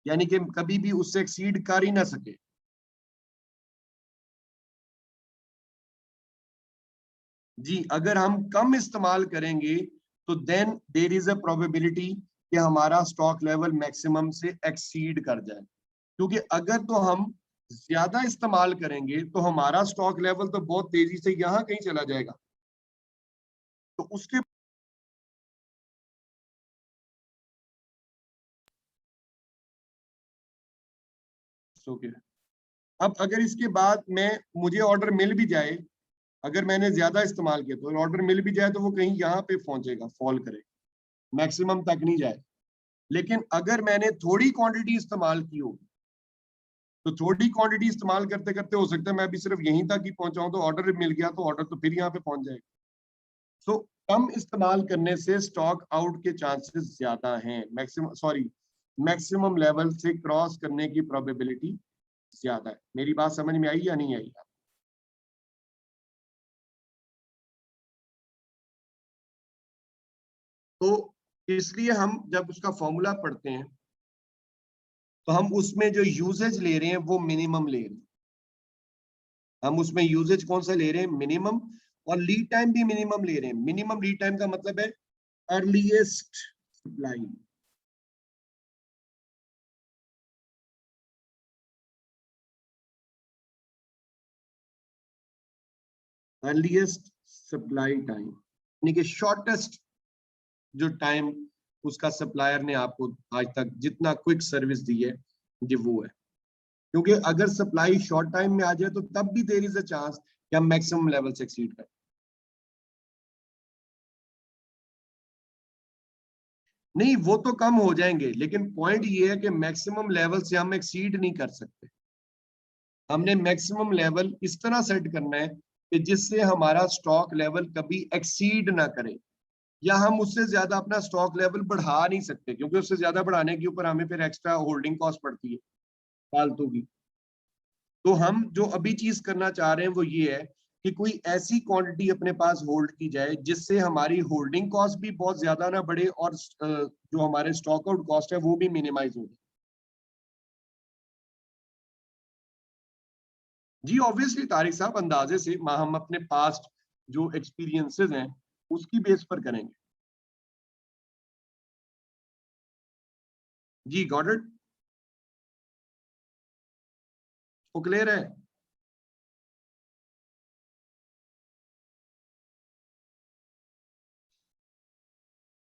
यानी कि कभी भी उससे एक्सीड कर ही ना सके। जी, अगर हम कम इस्तेमाल करेंगे तो then there is a probability कि हमारा स्टॉक लेवल मैक्सिमम से एक्सीड कर जाए, क्योंकि अगर तो हम ज्यादा इस्तेमाल करेंगे तो हमारा स्टॉक लेवल तो बहुत तेजी से यहाँ कहीं चला जाएगा, तो उसके ओके। अब अगर इसके बाद मैं, मुझे ऑर्डर मिल भी जाए, अगर मैंने ज्यादा इस्तेमाल किया तो ऑर्डर मिल भी जाए तो वो कहीं यहाँ पे पहुंचेगा, फॉल करेगा, मैक्सिमम तक नहीं जाए। लेकिन अगर मैंने थोड़ी क्वांटिटी इस्तेमाल की हो, तो थोड़ी क्वांटिटी इस्तेमाल करते करते हो सकता है मैं अभी सिर्फ यहीं तक ही पहुंचाऊं, तो ऑर्डर मिल गया तो ऑर्डर तो फिर यहाँ पे पहुंच जाएगा। सो कम इस्तेमाल करने से स्टॉक आउट के चांसेस ज्यादा हैं, मैक्सिमम लेवल से क्रॉस करने की प्रोबेबिलिटी ज्यादा है। मेरी बात समझ में आई या नहीं आई? तो इसलिए हम जब उसका फॉर्मूला पढ़ते हैं तो हम उसमें जो यूजेज ले रहे हैं वो मिनिमम ले रहे हैं। हम उसमें यूजेज कौन सा ले रहे हैं? मिनिमम। और लीड टाइम भी मिनिमम ले रहे हैं। मिनिमम लीड टाइम का मतलब है earliest supply, earliest supply time, यानी कि शॉर्टेस्ट जो टाइम उसका सप्लायर ने आपको आज तक जितना क्विक सर्विस दी है, ये वो है। क्योंकि अगर सप्लाई शॉर्ट टाइम में आ जाए तो तब भी देयर इज अ चांस कि हम मैक्सिमम लेवल से एक्सीड करें। नहीं, वो तो कम हो जाएंगे, लेकिन पॉइंट ये है कि मैक्सिमम लेवल से हम एक्सीड नहीं कर सकते। हमने मैक्सिमम लेवल इस तरह सेट करना है कि जिससे हमारा स्टॉक लेवल कभी एक्सीड ना करे, या हम उससे ज्यादा अपना स्टॉक लेवल बढ़ा नहीं सकते, क्योंकि उससे ज्यादा बढ़ाने के ऊपर हमें फिर एक्स्ट्रा होल्डिंग कॉस्ट पड़ती है फालतू की। तो हम जो अभी चीज करना चाह रहे हैं वो ये है कि कोई ऐसी क्वांटिटी अपने पास होल्ड की जाए जिससे हमारी होल्डिंग कॉस्ट भी बहुत ज्यादा ना बढ़े, और जो हमारे स्टॉक आउट कॉस्ट है वो भी मिनिमाइज हो जाए। जी ऑब्वियसली तारिक साहब, अंदाजे से हम अपने पास्ट जो एक्सपीरियंसेस हैं उसकी बेस पर करेंगे। जी गॉट इट। वो क्लियर है?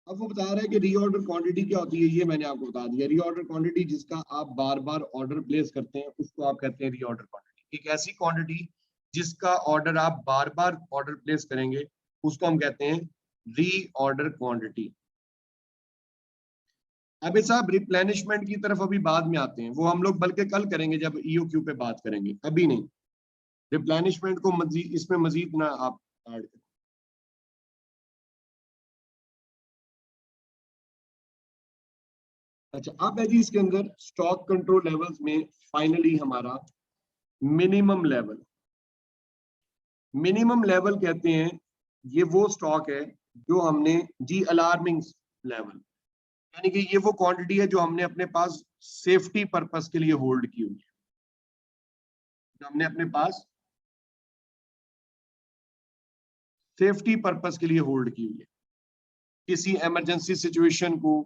अब वो बता रहा है कि रीऑर्डर क्वांटिटी क्या होती है, ये मैंने आपको बता दिया। रीऑर्डर क्वांटिटी जिसका आप बार बार ऑर्डर प्लेस करते हैं उसको आप कहते हैं रीऑर्डर क्वांटिटी। एक ऐसी क्वांटिटी जिसका ऑर्डर आप बार बार ऑर्डर प्लेस करेंगे उसको हम कहते हैं रीऑर्डर क्वांटिटी। अभी साहब रिप्लेनिशमेंट की तरफ अभी बाद में आते हैं, वो हम लोग बल्कि कल करेंगे जब ईओक्यू पे बात करेंगे, अभी नहीं। रिप्लेनिशमेंट को मजीद इसमें मजीद ना आप ऐड करें। अच्छा, अब है जी इसके अंदर स्टॉक कंट्रोल लेवल्स में फाइनली हमारा मिनिमम लेवल। मिनिमम लेवल कहते हैं ये वो स्टॉक है जो हमने जी अलार्मिंग लेवल, यानी कि ये वो क्वांटिटी है जो हमने अपने पास सेफ्टी पर्पस के लिए होल्ड की हुई है, जो हमने अपने पास सेफ्टी पर्पस के लिए होल्ड की हुई है, किसी इमरजेंसी सिचुएशन को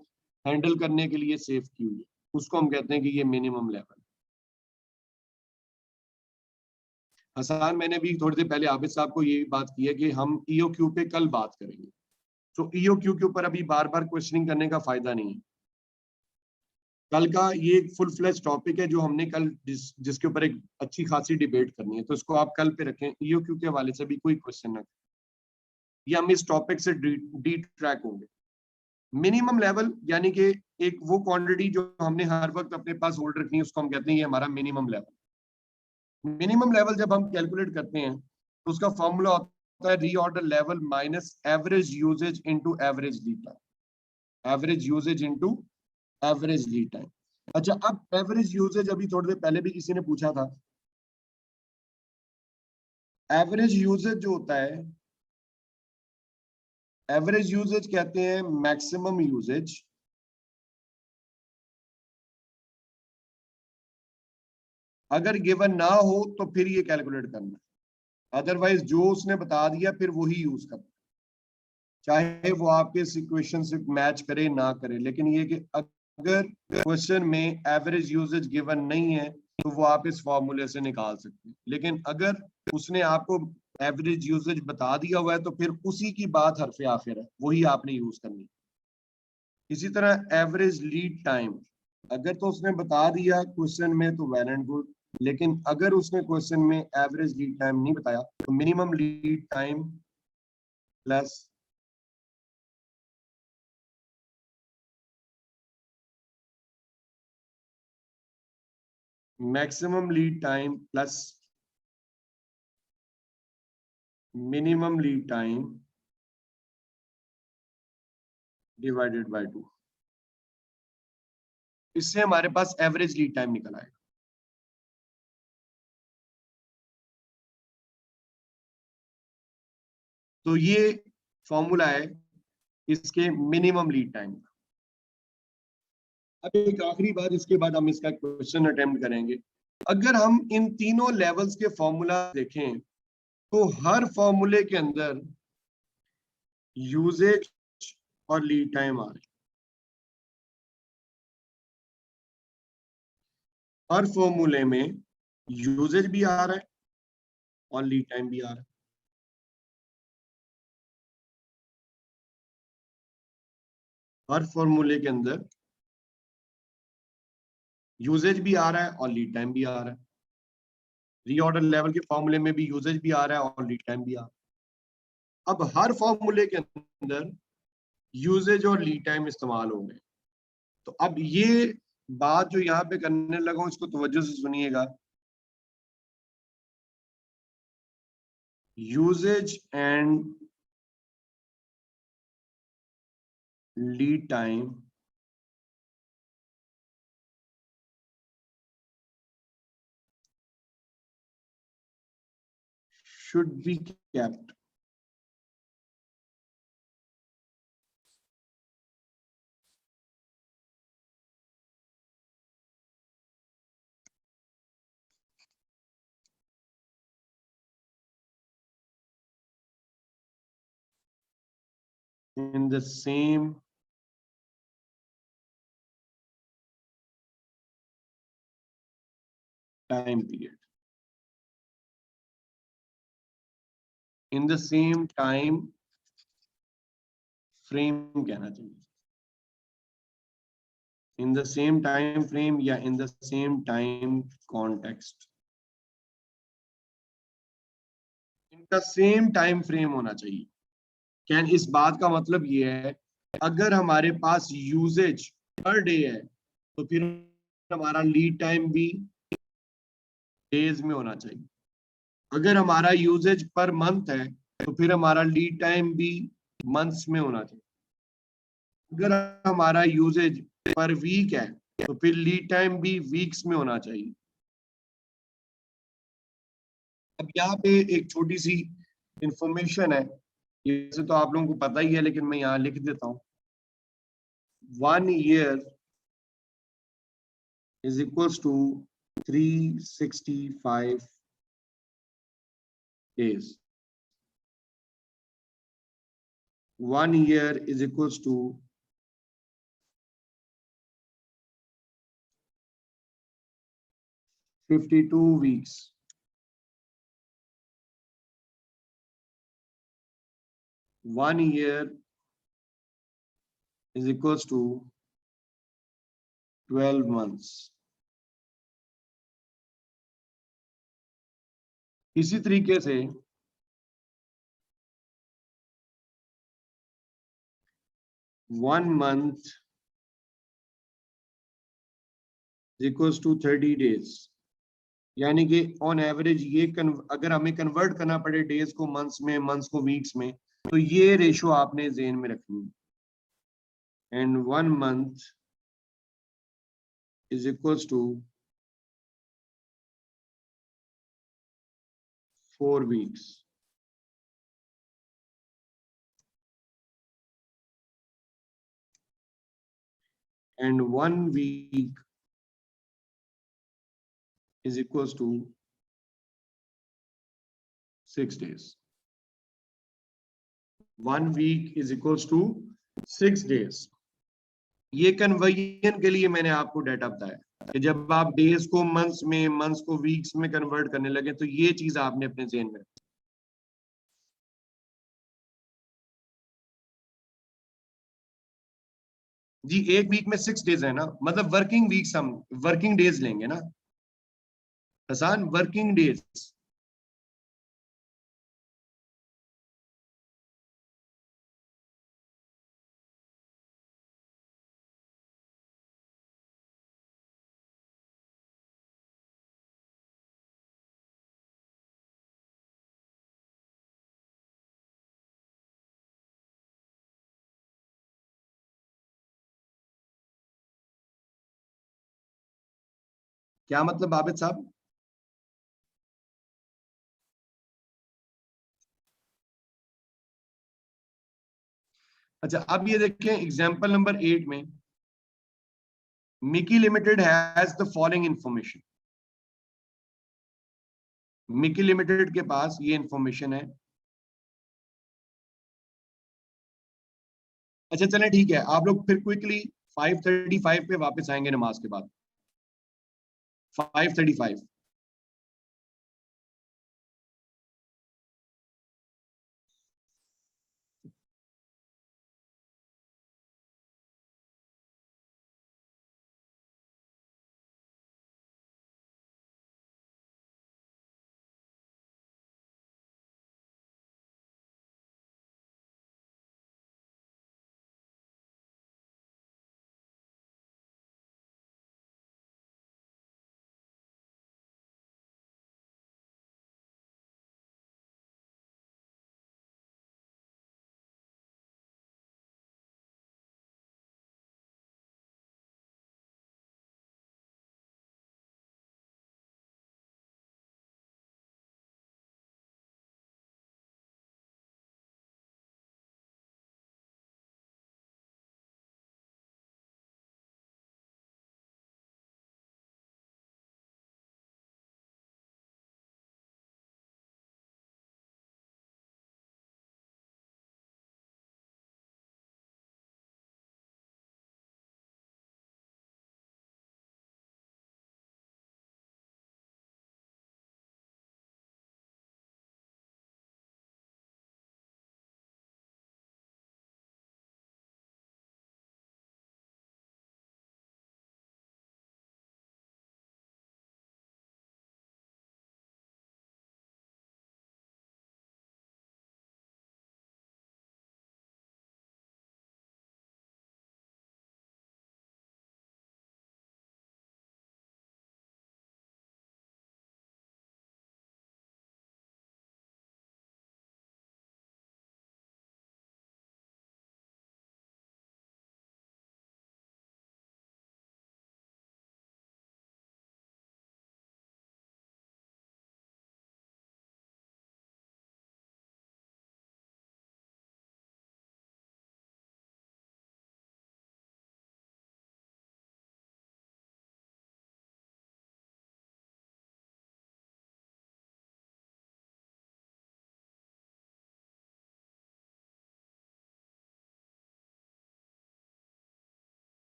हैंडल करने के लिए सेव की हुई है, उसको हम कहते हैं कि ये मिनिमम लेवल। हसन, मैंने भी थोड़ी देर पहले आबिद साहब को ये बात की है कि हम ईओक्यू पे कल बात करेंगे, तो ईओक्यू के ऊपर अभी बार बार क्वेश्चनिंग करने का फायदा नहीं है। कल का ये फुल फ्लेज टॉपिक है जो हमने कल जिसके ऊपर एक अच्छी खासी डिबेट करनी है, तो इसको आप कल पे रखें। ईओक्यू के हवाले से भी कोई क्वेश्चन ना, ये हम इस टॉपिक से डी ट्रैक होंगे। मिनिमम लेवल यानी कि एक वो क्वांटिटी जो हमने हर वक्त अपने पास होल्ड रखनी है उसको हम कहते हैं ये हमारा मिनिमम लेवल। मिनिमम लेवल जब हम कैलकुलेट करते हैं तो उसका फॉर्मूला होता है reorder level minus average usage into average lead time. Average usage into average lead time. अच्छा, अब एवरेज यूजेज अभी थोड़ी देर पहले भी किसी ने पूछा था। एवरेज यूजेज जो होता है, एवरेज यूजेज कहते हैं मैक्सिमम यूजेज अगर गिवन ना हो तो फिर ये कैलकुलेट करना, अदरवाइज जो उसने बता दिया फिर वही यूज करना, चाहे वो आपके इक्वेशन से मैच करे ना करे। लेकिन ये कि अगर क्वेश्चन में एवरेज यूजेज गिवन नहीं है तो वो आप इस फॉर्मूले से निकाल सकते हैं, लेकिन अगर उसने आपको एवरेज यूजेज बता दिया हुआ है तो फिर उसी की बात हरफे आखिर है, वही आपने यूज करनी। इसी तरह एवरेज लीड टाइम, अगर तो उसने बता दिया क्वेश्चन में तो वेल एंड गुड, लेकिन अगर उसने क्वेश्चन में एवरेज लीड टाइम नहीं बताया तो minimum lead time plus maximum lead time plus minimum lead time divided by 2, इससे हमारे पास एवरेज लीड टाइम निकल आएगा। तो ये फॉर्मूला है इसके मिनिमम लीड टाइम का। अब एक आखिरी बात, इसके बाद हम इसका क्वेश्चन अटेम्प्ट करेंगे। अगर हम इन तीनों लेवल्स के फॉर्मूला देखें तो हर फॉर्मूले के अंदर यूजेज और लीड टाइम आ रहे हैं। हर फॉर्मूले में यूजेज भी आ रहा है और लीड टाइम भी आ रहा है। हर फॉर्मूले के अंदर यूजेज भी आ रहा है और लीड टाइम भी आ रहा है। रीऑर्डर लेवल के फॉर्मूले में भी यूजेज भी आ रहा है और लीड टाइम भी आ रहा है। अब हर फॉर्मूले के अंदर यूजेज और लीड टाइम इस्तेमाल हो गए, तो अब ये बात जो यहाँ पे करने लगा हूं इसको तवज्जो से सुनिएगा। Usage and lead time should be kept in the same time period, in the same time frame कहना चाहिए, in the same time frame या in the same time context, इनका सेम टाइम फ्रेम होना चाहिए। कैन इस बात का मतलब ये है, अगर हमारे पास यूजेज पर डे है तो फिर हमारा लीड टाइम भी डेज में होना चाहिए। अगर हमारा यूजेज पर मंथ है तो फिर हमारा लीड टाइम भी मंथ्स में होना चाहिए। अगर हमारा यूजेज पर वीक है तो फिर लीड टाइम भी वीक्स में होना चाहिए। अब यहाँ पे एक छोटी सी इंफॉर्मेशन है, ये तो आप लोगों को पता ही है लेकिन मैं यहाँ लिख देता हूँ। 1 year is equals to 365 days. 1 year is equals to 52 weeks. 1 year is equals to 12 months. इसी तरीके से 1 month is equals to 30 days. यानी कि ऑन एवरेज ये अगर हमें कन्वर्ट करना पड़े डेज को मंथ्स में, मंथ्स को वीक्स में, तो ये रेशो आपने जेन में रखनी है। And 1 month is equals to 4 weeks. And 1 week is equals to 6 days. 1 week is equals to 6 days. ये कन्वर्जन के लिए मैंने आपको डाटा बताया कि जब आप डेज को मंथ्स में, मंथ्स को वीक्स में कन्वर्ट करने लगे तो ये चीज आपने अपने ज़हन में रखी। जी एक वीक में 6 डेज है ना, मतलब वर्किंग वीक्स हम वर्किंग डेज लेंगे ना हसन, वर्किंग डेज। क्या मतलब आबिद साहब? अच्छा अब ये देखें एग्जांपल नंबर 8 में Mickey limited has the following information. Mickey limited के पास ये इंफॉर्मेशन है। अच्छा चलें ठीक है, आप लोग फिर क्विकली 5:35 पे वापस आएंगे नमाज के बाद। 5:35।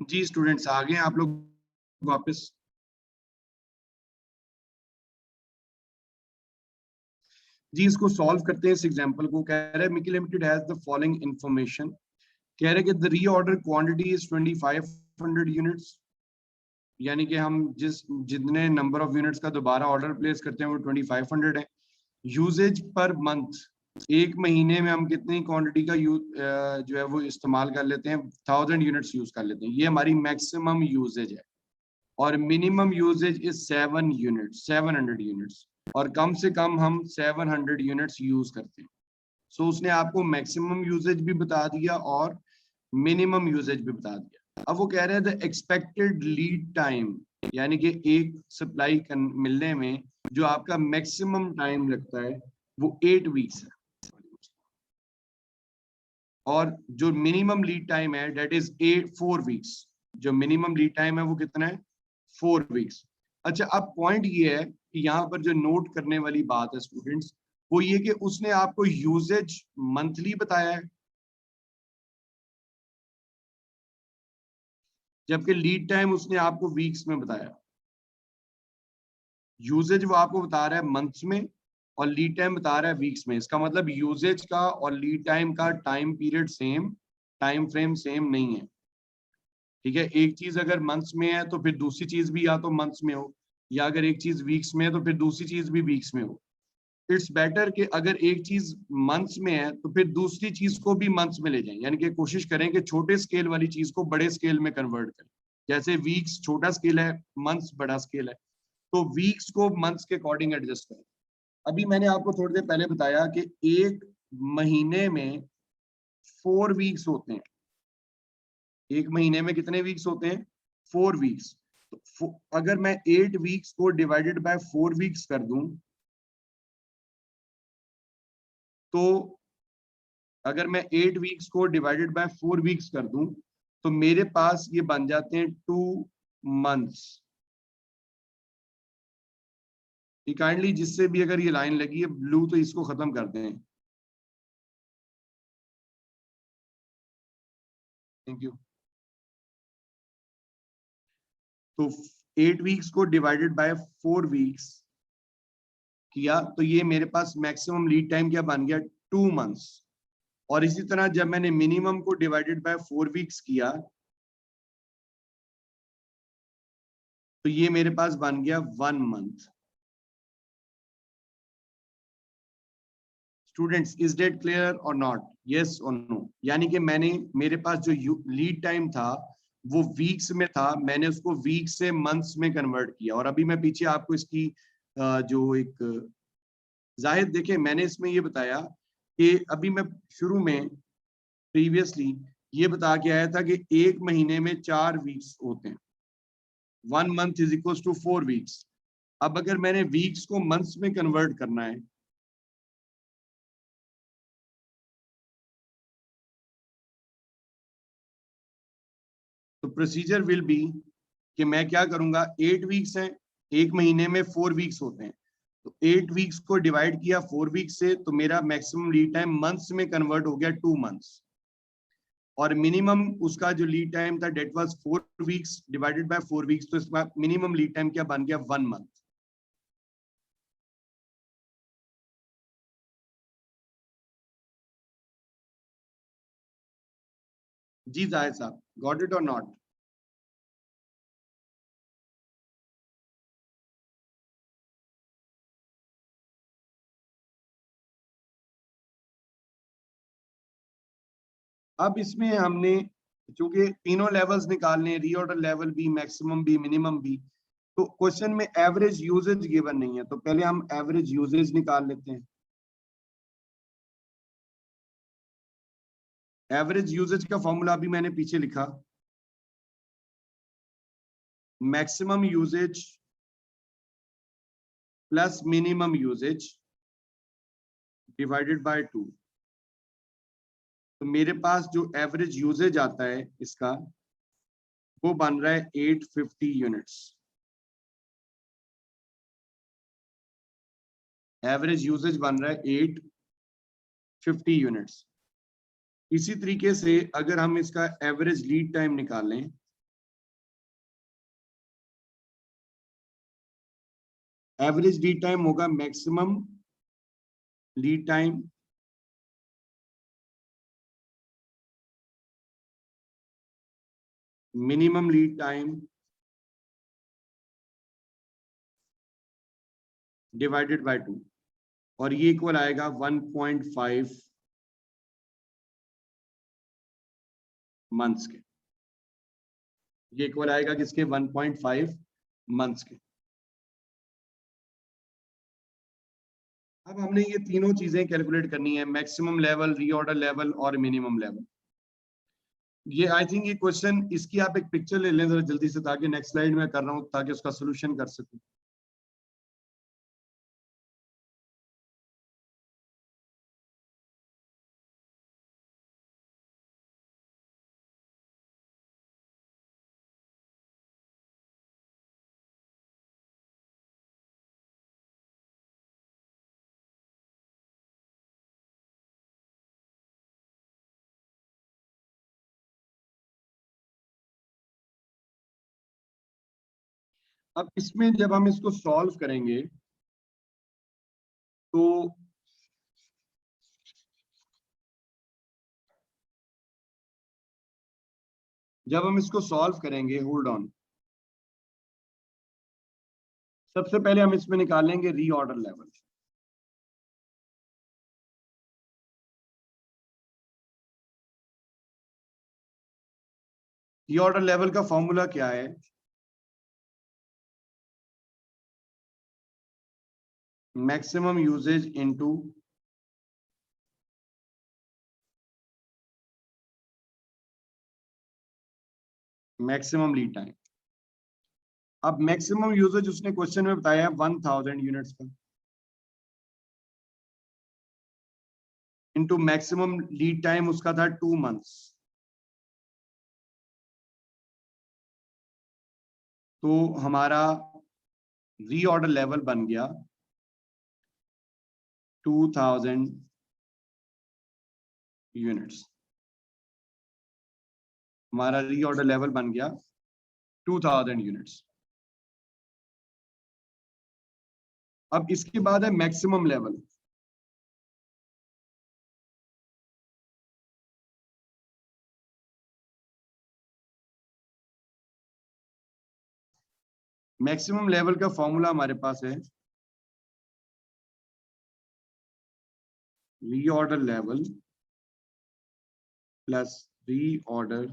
जी स्टूडेंट्स आ गए आप लोग वापस। जी इसको सॉल्व करते हैं इस एग्जांपल को। कह रहा है Mickey limited has the following information. कह रहे हैं कि the reorder quantity is 2500 units, यानी कि हम जितने नंबर ऑफ यूनिट्स का दोबारा ऑर्डर प्लेस करते हैं वो 2500 है। यूजेज पर मंथ, एक महीने में हम कितनी क्वांटिटी का जो है वो इस्तेमाल कर लेते हैं, 1000 यूनिट्स यूज कर लेते हैं, ये हमारी मैक्सिमम यूजेज है। और मिनिमम यूजेज इज 700 यूनिट्स, और कम से कम हम 700 यूनिट्स यूज करते हैं। सो उसने आपको मैक्सिमम यूजेज भी बता दिया और मिनिमम यूजेज भी बता दिया। अब वो कह रहे हैं द एक्सपेक्टेड लीड टाइम, यानी कि एक सप्लाई मिलने में जो आपका मैक्सिमम टाइम लगता है वो 8 वीक्स है, और जो मिनिमम लीड टाइम है डेट इज 4 वीक्स। जो मिनिमम लीड टाइम है वो कितना है, 4 वीक्स। अच्छा अब पॉइंट ये है कि यहाँ पर जो नोट करने वाली बात है स्टूडेंट्स, वो ये कि उसने आपको यूजेज मंथली बताया है, जबकि लीड टाइम उसने आपको वीक्स में बताया। यूजेज वो आपको बता रहा है मंथ्स में, और लीड टाइम बता रहा है वीक्स में। इसका मतलब यूजेज का और लीड टाइम का time period same, time frame same नहीं है। ठीक है, एक चीज अगर मंथ्स में है तो फिर दूसरी चीज भी या तो मंथ्स में हो, या अगर एक चीज वीक्स में है तो फिर दूसरी चीज भी वीक्स में हो। इट्स बेटर कि अगर एक चीज मंथ्स में है तो फिर दूसरी चीज को भी मंथ्स में ले जाएं, यानी कि कोशिश करें कि छोटे स्केल वाली चीज को बड़े स्केल में कन्वर्ट करें। जैसे वीक्स छोटा स्केल है, मंथ्स बड़ा स्केल है, तो वीक्स को मंथ्स के अकॉर्डिंग एडजस्ट करें। अभी मैंने आपको थोड़ी देर पहले बताया कि एक महीने में 4 वीक्स होते हैं। एक महीने में कितने वीक्स होते हैं, 4 वीक्स। तो अगर मैं 8 वीक्स को डिवाइडेड बाय 4 वीक्स कर दूं, तो अगर मैं 8 वीक्स को डिवाइडेड बाय 4 वीक्स कर दूं तो मेरे पास ये बन जाते हैं 2 मंथ्स। काइंडली जिससे भी अगर ये लाइन लगी है ब्लू तो इसको खत्म कर दें। Thank you. तो 8 वीक्स को डिवाइडेड बाय 4 वीक्स किया तो ये मेरे पास मैक्सिमम लीड टाइम क्या बन गया, 2 मंथ्स। और इसी तरह जब मैंने मिनिमम को डिवाइडेड बाय 4 वीक्स किया तो ये मेरे पास बन गया 1 month. Students is that clear or not, yes or no? यानी कि मैंने, मेरे पास जो लीड टाइम था वो वीक्स में था, मैंने उसको वीक से मंथ्स में कन्वर्ट किया। और अभी मैं पीछे आपको इसकी जो एक जाहिर देखें, मैंने इसमें ये बताया कि अभी मैं शुरू में प्रीवियसली ये बता के आया था कि एक महीने में 4 वीक्स होते हैं, 1 month is equal to 4 weeks. अब अगर मैंने वीक्स को मंथ्स में कन्वर्ट करना है तो प्रोसीजर विल बी कि मैं क्या करूंगा, 8 वीक्स हैं, एक महीने में 4 वीक्स होते हैं, तो 8 वीक्स को डिवाइड किया 4 वीक्स से तो मेरा मैक्सिमम लीड टाइम मंथ्स में कन्वर्ट हो गया 2 मंथ्स। और मिनिमम उसका जो लीड टाइम था that was 4 weeks divided by 4 weeks, तो इसका मिनिमम लीड टाइम क्या बन गया, 1 मंथ। जी जाहिद साहब, गॉट इट और नॉट? अब इसमें हमने चूंकि तीनों लेवल्स निकालने, रीऑर्डर लेवल भी, मैक्सिमम भी, मिनिमम भी, तो क्वेश्चन में एवरेज यूजेज गिवन नहीं है, तो पहले हम एवरेज यूजेज निकाल लेते हैं। एवरेज यूजेज का फॉर्मूला भी मैंने पीछे लिखा, maximum usage plus minimum usage divided by 2। तो मेरे पास जो एवरेज यूजेज आता है इसका वो बन रहा है 850 यूनिट्स। एवरेज यूजेज बन रहा है 850 यूनिट्स। इसी तरीके से अगर हम इसका एवरेज लीड टाइम निकालें एवरेज लीड टाइम होगा maximum lead time minimum lead time divided by 2, और ये इक्वल आएगा 1.5 मंथ्स के। ये इक्वल आएगा किसके? 1.5 मंथ्स के। अब हमने ये तीनों चीजें कैलकुलेट करनी है, मैक्सिमम लेवल, रीऑर्डर लेवल और मिनिमम लेवल। ये आई थिंक ये क्वेश्चन, इसकी आप एक पिक्चर ले लें जरा जल्दी से, ताकि नेक्स्ट स्लाइड में कर रहा हूं ताकि उसका सोल्यूशन कर सकूं। अब इसमें जब हम इसको सॉल्व करेंगे तो होल्ड ऑन, सबसे पहले हम इसमें निकालेंगे रीऑर्डर लेवल। रीऑर्डर लेवल का फॉर्मूला क्या है? Maximum usage into maximum lead time. अब मैक्सिमम यूजेज उसने क्वेश्चन में बताया 1000 यूनिट्स का, इनटू मैक्सिमम लीड टाइम उसका था 2 मंथ्स। तो हमारा रीऑर्डर लेवल बन गया 2000 यूनिट्स। हमारा रीऑर्डर लेवल बन गया 2000 यूनिट्स। अब इसके बाद है मैक्सिमम लेवल। मैक्सिमम लेवल का फॉर्मूला हमारे पास है reorder level plus reorder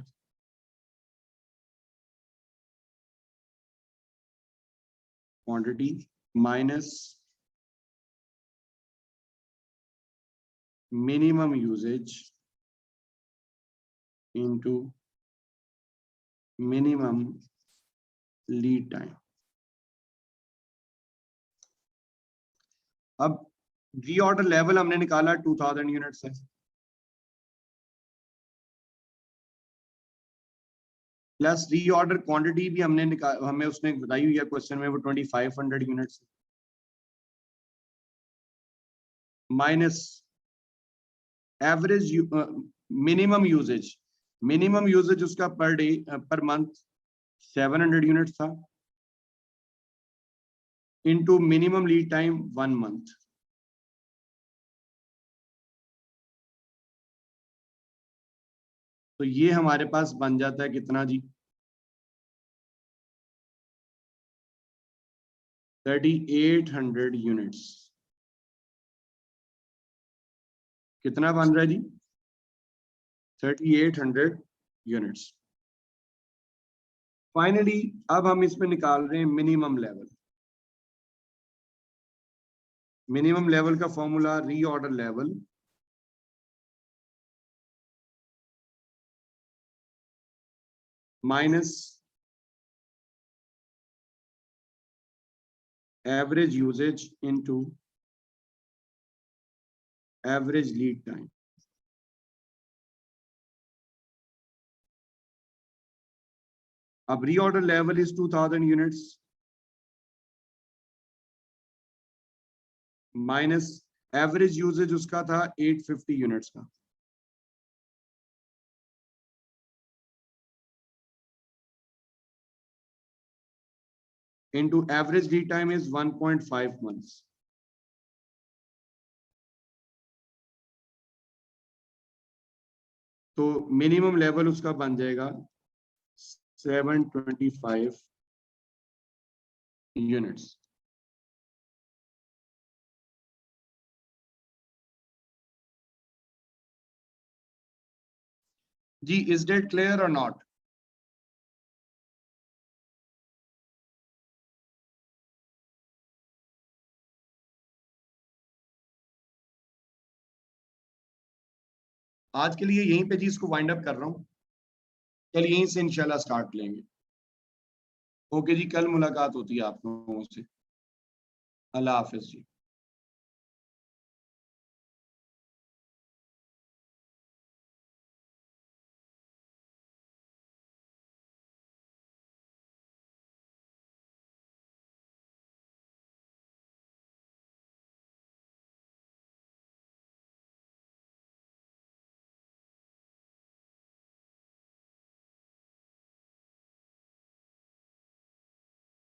quantity minus minimum usage into minimum lead time. अब रीऑर्डर लेवल हमने निकाला 2000 यूनिट से, प्लस रीऑर्डर क्वांटिटी भी हमने हमें उसने बताई हुई है क्वेश्चन में, वो 2500 units, minus average minimum usage. Minimum usage उसका per day per month 700 units था, into minimum lead time 1 month. तो ये हमारे पास बन जाता है कितना जी? 3800 यूनिट्स। कितना बन रहा है जी? 3800 यूनिट्स। फाइनली अब हम इसमें निकाल रहे हैं मिनिमम लेवल। मिनिमम लेवल का formula reorder level minus average usage into average lead time. अब reorder level is 2000 units minus average usage उसका था 850 यूनिट्स का। into average lead time is 1.5 months. तो मिनिमम लेवल उसका बन जाएगा 725 यूनिट्स। जी, is that clear or not? आज के लिए यहीं पे जी इसको वाइंड अप कर रहा हूँ। कल यहीं से इंशाल्लाह स्टार्ट लेंगे। ओके जी, कल मुलाकात होती है आप लोगों से। अल्लाह हाफिज जी।